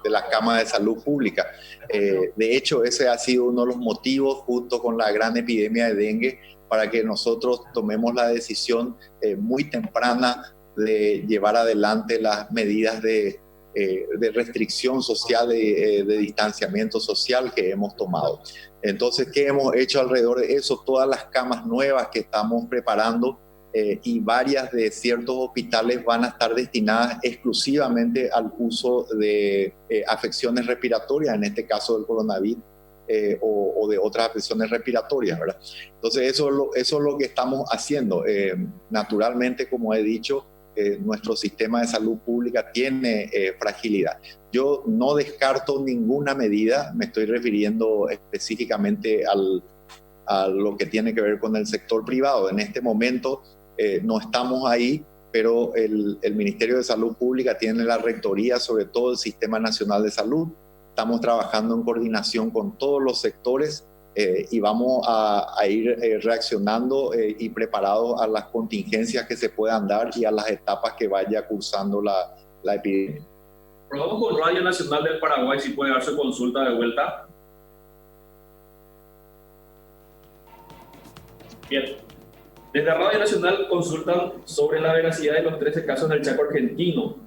las camas de salud pública. De hecho, ese ha sido uno de los motivos, junto con la gran epidemia de dengue, para que nosotros tomemos la decisión muy temprana de llevar adelante las medidas de restricción social, de distanciamiento social que hemos tomado. Entonces, ¿qué hemos hecho alrededor de eso? Todas las camas nuevas que estamos preparando y varias de ciertos hospitales van a estar destinadas exclusivamente al uso de afecciones respiratorias, en este caso del coronavirus, o de otras afecciones respiratorias, ¿verdad? Entonces, eso es lo que estamos haciendo. Naturalmente, como he dicho, nuestro sistema de salud pública tiene fragilidad. Yo no descarto ninguna medida, me estoy refiriendo específicamente a lo que tiene que ver con el sector privado. En este momento no estamos ahí, pero el Ministerio de Salud Pública tiene la rectoría sobre todo el Sistema Nacional de Salud. Estamos trabajando en coordinación con todos los sectores y vamos a ir reaccionando y preparados a las contingencias que se puedan dar y a las etapas que vaya cursando la epidemia. Probamos con Radio Nacional del Paraguay si puede dar su consulta de vuelta. Bien. Desde Radio Nacional consultan sobre la veracidad de los 13 casos del Chaco argentino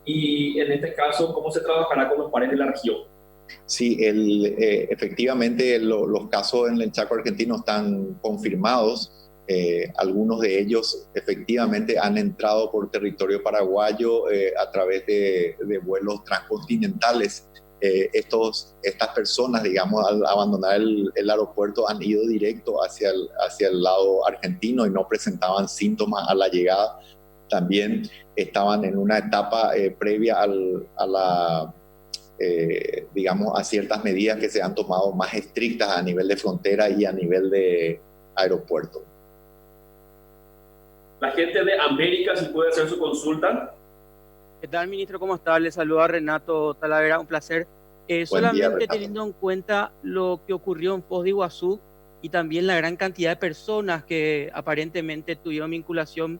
y en este caso, ¿cómo se trabajará con los pares de la región? Sí, efectivamente los casos en el Chaco argentino están confirmados. Algunos de ellos efectivamente han entrado por territorio paraguayo a través de vuelos transcontinentales. Estas personas, digamos, al abandonar el aeropuerto han ido directo hacia el lado argentino y no presentaban síntomas a la llegada. También estaban en una etapa previa digamos, a ciertas medidas que se han tomado más estrictas a nivel de frontera y a nivel de aeropuerto. La gente de América, si puede hacer su consulta. ¿Qué tal, ministro? ¿Cómo está? Le saluda Renato Talavera, un placer. Solamente día, teniendo en cuenta lo que ocurrió en Foz de Iguazú y también la gran cantidad de personas que aparentemente tuvieron vinculación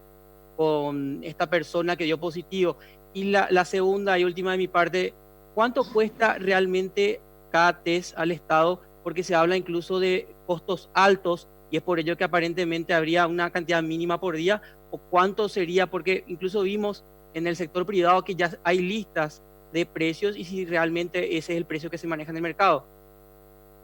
con esta persona que dio positivo. Y la segunda y última de mi parte, ¿cuánto cuesta realmente cada test al Estado? Porque se habla incluso de costos altos y es por ello que aparentemente habría una cantidad mínima por día. ¿O cuánto sería? Porque incluso vimos en el sector privado que ya hay listas de precios y si realmente ese es el precio que se maneja en el mercado.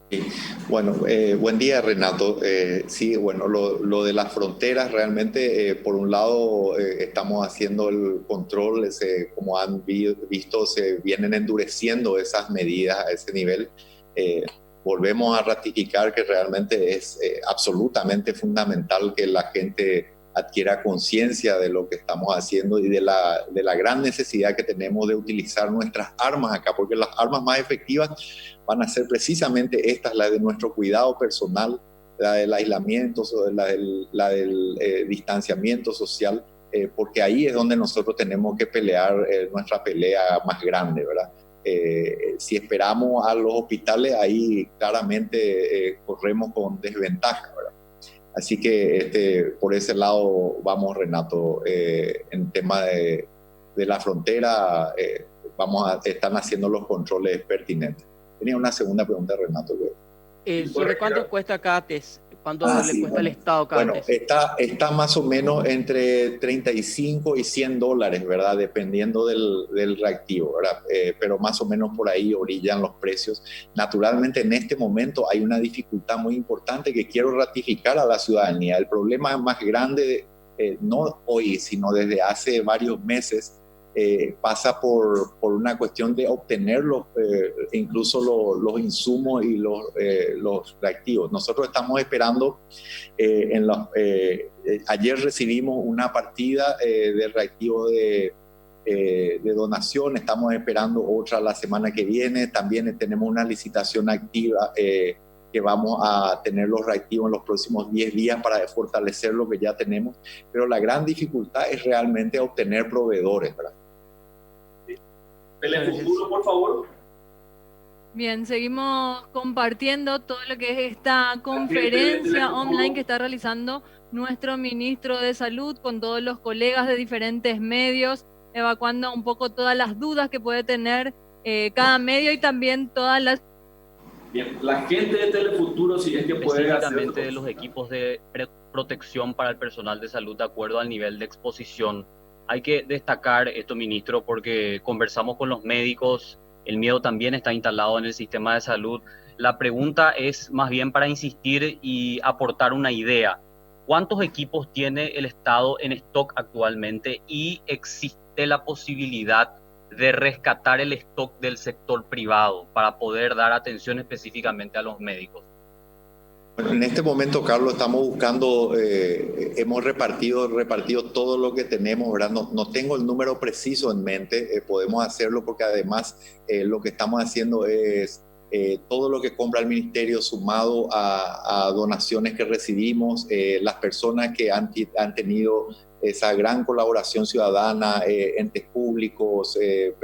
Sí. Bueno, buen día, Renato. Sí, bueno, lo de las fronteras realmente, por un lado, estamos haciendo el control, como han visto, se vienen endureciendo esas medidas a ese nivel. Volvemos a ratificar que realmente es absolutamente fundamental que la gente adquiera conciencia de lo que estamos haciendo y de la gran necesidad que tenemos de utilizar nuestras armas acá, porque las armas más efectivas van a ser precisamente estas, la de nuestro cuidado personal, la del aislamiento, la del distanciamiento social, porque ahí es donde nosotros tenemos que pelear nuestra pelea más grande, ¿verdad? Si esperamos a los hospitales, ahí claramente corremos con desventaja, ¿verdad? Así que por ese lado vamos, Renato, en tema de la frontera, están haciendo los controles pertinentes. Tenía una segunda pregunta, Renato. ¿Sobre cuánto cuesta cada test? ¿Cuánto le cuesta al Estado cada test? Está más o menos entre 35 y $100, ¿verdad? Dependiendo del reactivo, ¿verdad? Pero más o menos por ahí orillan los precios. Naturalmente, en este momento hay una dificultad muy importante que quiero ratificar a la ciudadanía. El problema más grande, no hoy, sino desde hace varios meses, pasa por una cuestión de obtener incluso los insumos y los reactivos. Nosotros estamos esperando, ayer recibimos una partida de reactivos de donación, estamos esperando otra la semana que viene, también tenemos una licitación activa que vamos a tener los reactivos en los próximos 10 días para fortalecer lo que ya tenemos, pero la gran dificultad es realmente obtener proveedores, ¿verdad? Telefuturo, por favor. Bien, seguimos compartiendo todo lo que es esta conferencia online que está realizando nuestro ministro de Salud con todos los colegas de diferentes medios, evacuando un poco todas las dudas que puede tener cada medio y también todas las... Bien, la gente de Telefuturo, si es que puede hacer... Específicamente de los equipos de protección para el personal de salud de acuerdo al nivel de exposición. Hay que destacar esto, ministro, porque conversamos con los médicos, el miedo también está instalado en el sistema de salud. La pregunta es más bien para insistir y aportar una idea. ¿Cuántos equipos tiene el Estado en stock actualmente y existe la posibilidad de rescatar el stock del sector privado para poder dar atención específicamente a los médicos? En este momento, Carlos, estamos buscando, hemos repartido todo lo que tenemos, ¿verdad? No tengo el número preciso en mente, podemos hacerlo porque además lo que estamos haciendo es todo lo que compra el ministerio sumado a donaciones que recibimos, las personas que han tenido esa gran colaboración ciudadana, entes públicos,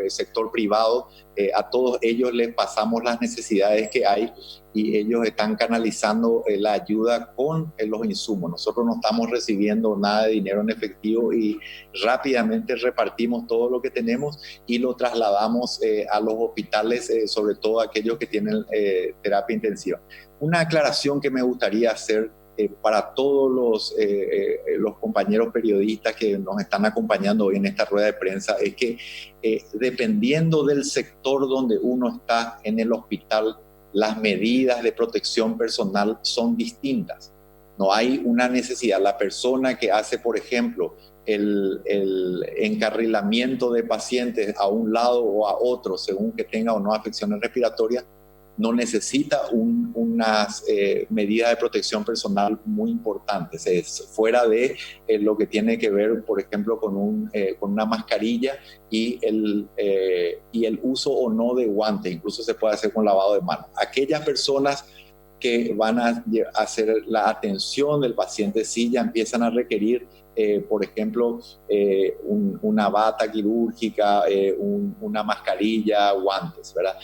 sector privado, a todos ellos les pasamos las necesidades que hay y ellos están canalizando la ayuda con los insumos. Nosotros no estamos recibiendo nada de dinero en efectivo y rápidamente repartimos todo lo que tenemos y lo trasladamos a los hospitales, sobre todo aquellos que tienen terapia intensiva. Una aclaración que me gustaría hacer para todos los compañeros periodistas que nos están acompañando hoy en esta rueda de prensa es que dependiendo del sector donde uno está en el hospital, las medidas de protección personal son distintas. No hay una necesidad. La persona que hace, por ejemplo, el encarrilamiento de pacientes a un lado o a otro, según que tenga o no afecciones respiratorias, no necesita unas medidas de protección personal muy importantes. Es fuera de lo que tiene que ver, por ejemplo, con una mascarilla y el uso o no de guantes. Incluso se puede hacer con lavado de manos. Aquellas personas que van a hacer la atención del paciente sí ya empiezan a requerir, por ejemplo, una bata quirúrgica, una mascarilla, guantes, ¿verdad?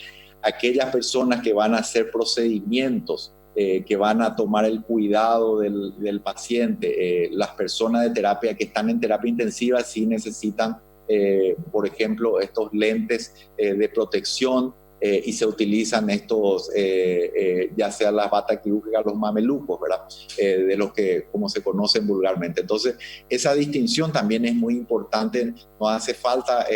Aquellas personas que van a hacer procedimientos, que van a tomar el cuidado del paciente, las personas de terapia que están en terapia intensiva sí necesitan, por ejemplo, estos lentes de protección y se utilizan estos, ya sea las batas quirúrgicas, los mamelucos, ¿verdad? De los que, como se conocen vulgarmente. Entonces, esa distinción también es muy importante. Nos hace falta,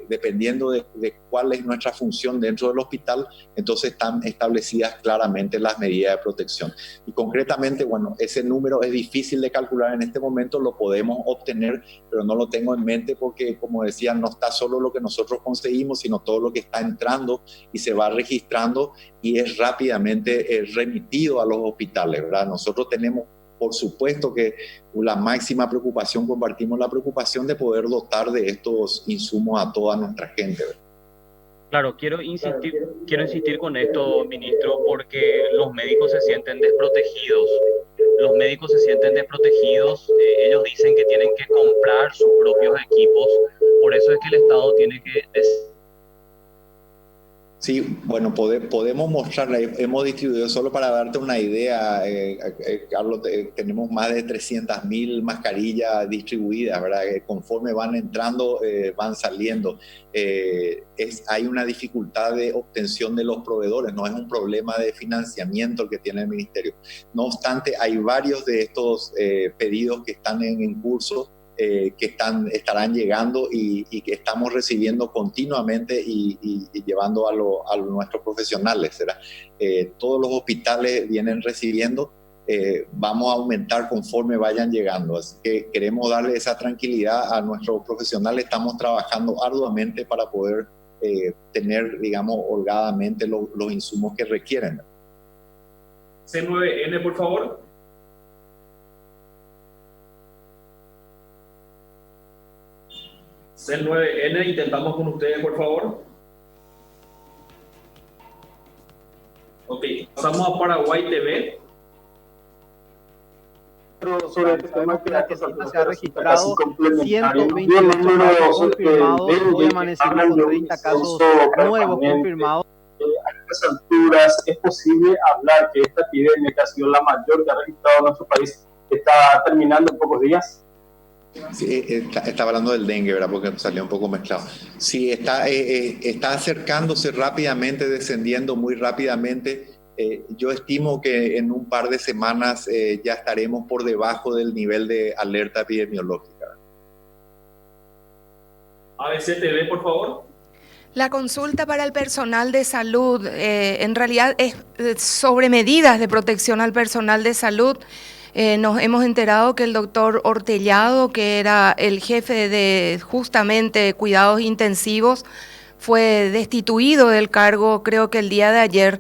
dependiendo de cuál es nuestra función dentro del hospital, entonces están establecidas claramente las medidas de protección. Y concretamente, bueno, ese número es difícil de calcular en este momento, lo podemos obtener, pero no lo tengo en mente porque, como decía, no está solo lo que nosotros conseguimos, sino todo lo que está entrando y se va registrando y es rápidamente remitido a los hospitales, ¿verdad? Nosotros tenemos, por supuesto, que la máxima preocupación, compartimos la preocupación de poder dotar de estos insumos a toda nuestra gente, ¿verdad? Claro, quiero insistir con esto, ministro, porque los médicos se sienten desprotegidos. Los médicos se sienten desprotegidos, ellos dicen que tienen que comprar sus propios equipos, por eso es que el Estado tiene que... Sí, bueno, podemos mostrarla. Hemos distribuido, solo para darte una idea, Carlos, tenemos más de 300.000 mascarillas distribuidas, ¿verdad? Conforme van entrando, van saliendo. Hay una dificultad de obtención de los proveedores, no es un problema de financiamiento el que tiene el ministerio. No obstante, hay varios de estos pedidos que están en curso, que estarán llegando y que estamos recibiendo continuamente y llevando a nuestros profesionales, ¿verdad? Todos los hospitales vienen recibiendo, vamos a aumentar conforme vayan llegando, así que queremos darle esa tranquilidad a nuestros profesionales, estamos trabajando arduamente para poder tener, digamos, holgadamente los insumos que requieren. C9N, por favor. C9N, intentamos con ustedes, por favor. Ok, pasamos a Paraguay TV. Sobre el tema que se ha registrado 122 casos confirmados, hoy amanecimos con 30 casos nuevos confirmados. A estas alturas, ¿es posible hablar que esta epidemia, que ha sido la mayor que ha registrado nuestro país, está terminando en pocos días? Sí, estaba hablando del dengue, ¿verdad? Porque salió un poco mezclado. Sí, está acercándose rápidamente, descendiendo muy rápidamente. Yo estimo que en un par de semanas ya estaremos por debajo del nivel de alerta epidemiológica. ABCTV, por favor. La consulta para el personal de salud en realidad es sobre medidas de protección al personal de salud. Nos hemos enterado que el doctor Ortellado, que era el jefe de justamente cuidados intensivos, fue destituido del cargo, creo que el día de ayer,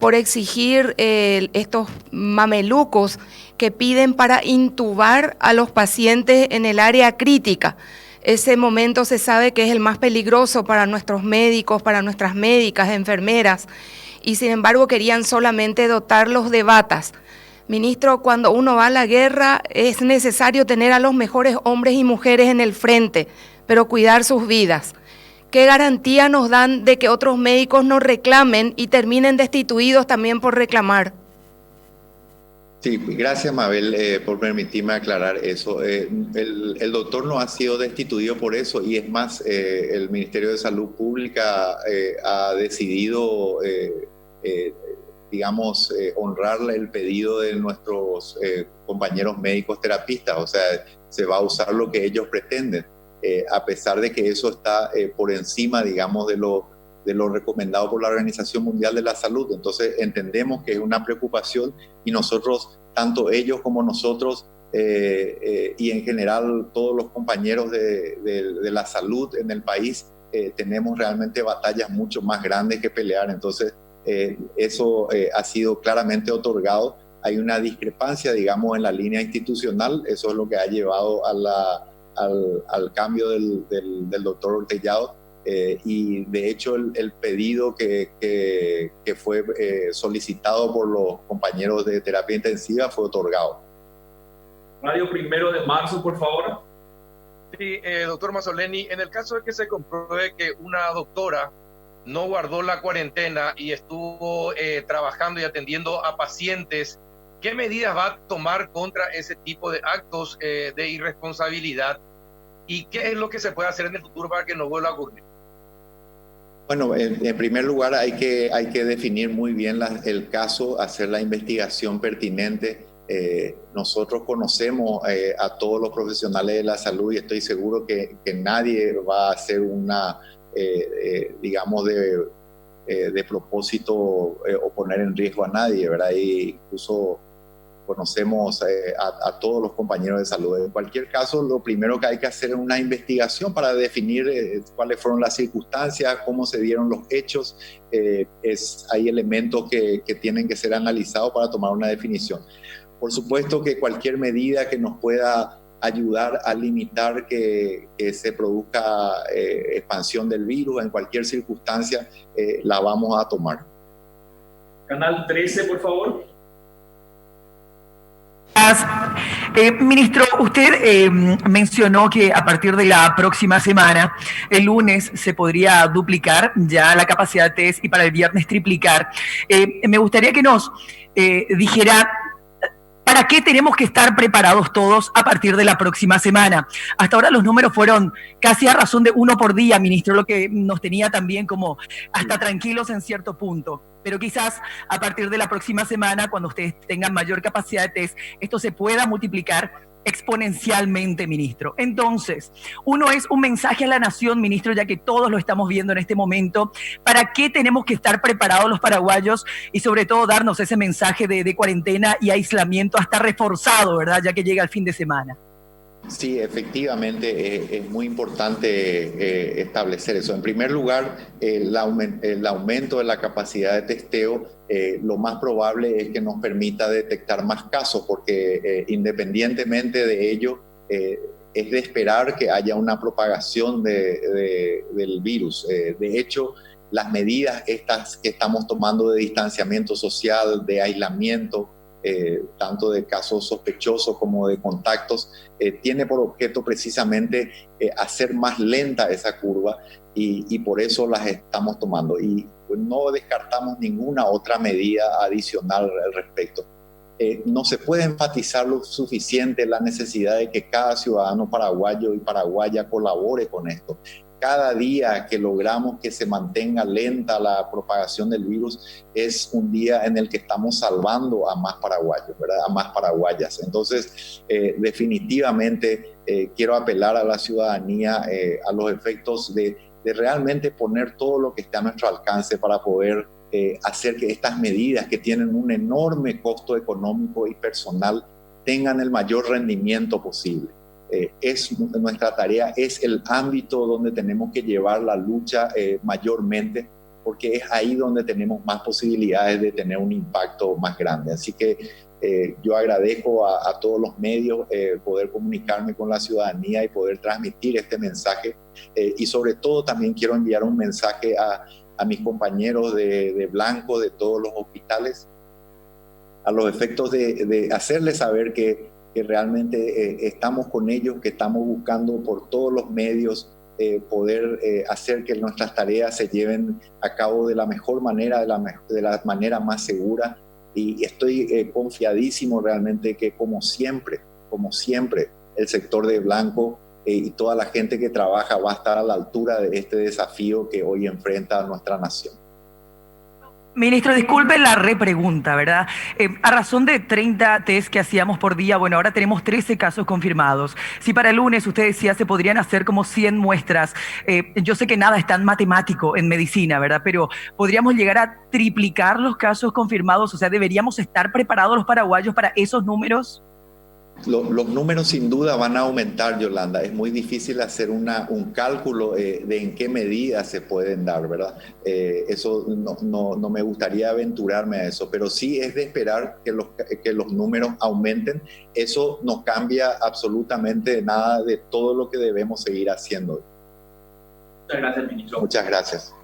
por exigir estos mamelucos que piden para intubar a los pacientes en el área crítica. Ese momento se sabe que es el más peligroso para nuestros médicos, para nuestras médicas, enfermeras, y sin embargo querían solamente dotarlos de batas. Ministro, cuando uno va a la guerra es necesario tener a los mejores hombres y mujeres en el frente, pero cuidar sus vidas. ¿Qué garantía nos dan de que otros médicos no reclamen y terminen destituidos también por reclamar? Sí, gracias Mabel por permitirme aclarar eso. El doctor no ha sido destituido por eso y es más, el Ministerio de Salud Pública ha decidido, digamos, honrar el pedido de nuestros compañeros médicos terapistas, o sea, se va a usar lo que ellos pretenden, a pesar de que eso está por encima, digamos, de lo recomendado por la Organización Mundial de la Salud. Entonces entendemos que es una preocupación y nosotros, tanto ellos como nosotros y en general todos los compañeros de la salud en el país, tenemos realmente batallas mucho más grandes que pelear. Entonces eso ha sido claramente otorgado. Hay una discrepancia, digamos, en la línea institucional. Eso es lo que ha llevado al cambio del doctor Ortellado. Y de hecho el pedido que fue solicitado por los compañeros de terapia intensiva fue otorgado. Radio 1 de marzo, por favor. Sí, doctor Mazzoleni, en el caso de que se compruebe que una doctora no guardó la cuarentena y estuvo trabajando y atendiendo a pacientes, ¿qué medidas va a tomar contra ese tipo de actos de irresponsabilidad? ¿Y qué es lo que se puede hacer en el futuro para que no vuelva a ocurrir? Bueno, en primer lugar hay que definir muy bien el caso, hacer la investigación pertinente. Nosotros conocemos a todos los profesionales de la salud y estoy seguro que nadie va a hacer una, digamos, de propósito o poner en riesgo a nadie, ¿verdad? Y incluso conocemos a todos los compañeros de salud. En cualquier caso, lo primero que hay que hacer es una investigación para definir cuáles fueron las circunstancias, cómo se dieron los hechos. Hay elementos que tienen que ser analizados para tomar una definición. Por supuesto que cualquier medida que nos pueda ayudar a limitar que se produzca expansión del virus en cualquier circunstancia, la vamos a tomar. Canal 13, por favor. Ministro, usted mencionó que a partir de la próxima semana, el lunes, se podría duplicar ya la capacidad de test y para el viernes triplicar. Me gustaría que nos dijera ¿para qué tenemos que estar preparados todos a partir de la próxima semana? Hasta ahora los números fueron casi a razón de 1 por día, ministro, lo que nos tenía también como hasta tranquilos en cierto punto. Pero quizás a partir de la próxima semana, cuando ustedes tengan mayor capacidad de test, esto se pueda multiplicar exponencialmente, ministro. Entonces, uno es un mensaje a la nación, ministro, ya que todos lo estamos viendo en este momento. ¿Para qué tenemos que estar preparados los paraguayos? Y sobre todo darnos ese mensaje de cuarentena y aislamiento hasta reforzado, ¿verdad? Ya que llega el fin de semana. Sí, efectivamente es muy importante establecer eso. En primer lugar, el aumento de la capacidad de testeo, lo más probable es que nos permita detectar más casos, porque independientemente de ello, es de esperar que haya una propagación del virus. De hecho, las medidas estas que estamos tomando de distanciamiento social, de aislamiento, tanto de casos sospechosos como de contactos, tiene por objeto precisamente hacer más lenta esa curva y por eso las estamos tomando. Y no descartamos ninguna otra medida adicional al respecto. No se puede enfatizar lo suficiente la necesidad de que cada ciudadano paraguayo y paraguaya colabore con esto. Cada día que logramos que se mantenga lenta la propagación del virus es un día en el que estamos salvando a más paraguayos, ¿verdad? A más paraguayas. Entonces, definitivamente quiero apelar a la ciudadanía a los efectos de realmente poner todo lo que esté a nuestro alcance para poder hacer que estas medidas que tienen un enorme costo económico y personal tengan el mayor rendimiento posible. Nuestra tarea es el ámbito donde tenemos que llevar la lucha mayormente, porque es ahí donde tenemos más posibilidades de tener un impacto más grande. Así que yo agradezco a todos los medios poder comunicarme con la ciudadanía y poder transmitir este mensaje, y sobre todo también quiero enviar un mensaje a mis compañeros de Blanco, de todos los hospitales, a los efectos de hacerles saber que realmente estamos con ellos, que estamos buscando por todos los medios poder hacer que nuestras tareas se lleven a cabo de la mejor manera, de la manera más segura, y estoy confiadísimo realmente que como siempre, el sector de Blanco y toda la gente que trabaja va a estar a la altura de este desafío que hoy enfrenta nuestra nación. Ministro, disculpe la repregunta, ¿verdad? A razón de 30 test que hacíamos por día, bueno, ahora tenemos 13 casos confirmados. Si para el lunes, usted decía, se podrían hacer como 100 muestras, yo sé que nada es tan matemático en medicina, ¿verdad? Pero ¿podríamos llegar a triplicar los casos confirmados? O sea, ¿deberíamos estar preparados los paraguayos para esos números? Los números sin duda van a aumentar, Yolanda. Es muy difícil hacer un cálculo de en qué medida se pueden dar, ¿verdad? Eso no me gustaría aventurarme a eso, pero sí es de esperar que los números aumenten. Eso no cambia absolutamente nada de todo lo que debemos seguir haciendo. Muchas gracias, ministro. Muchas gracias.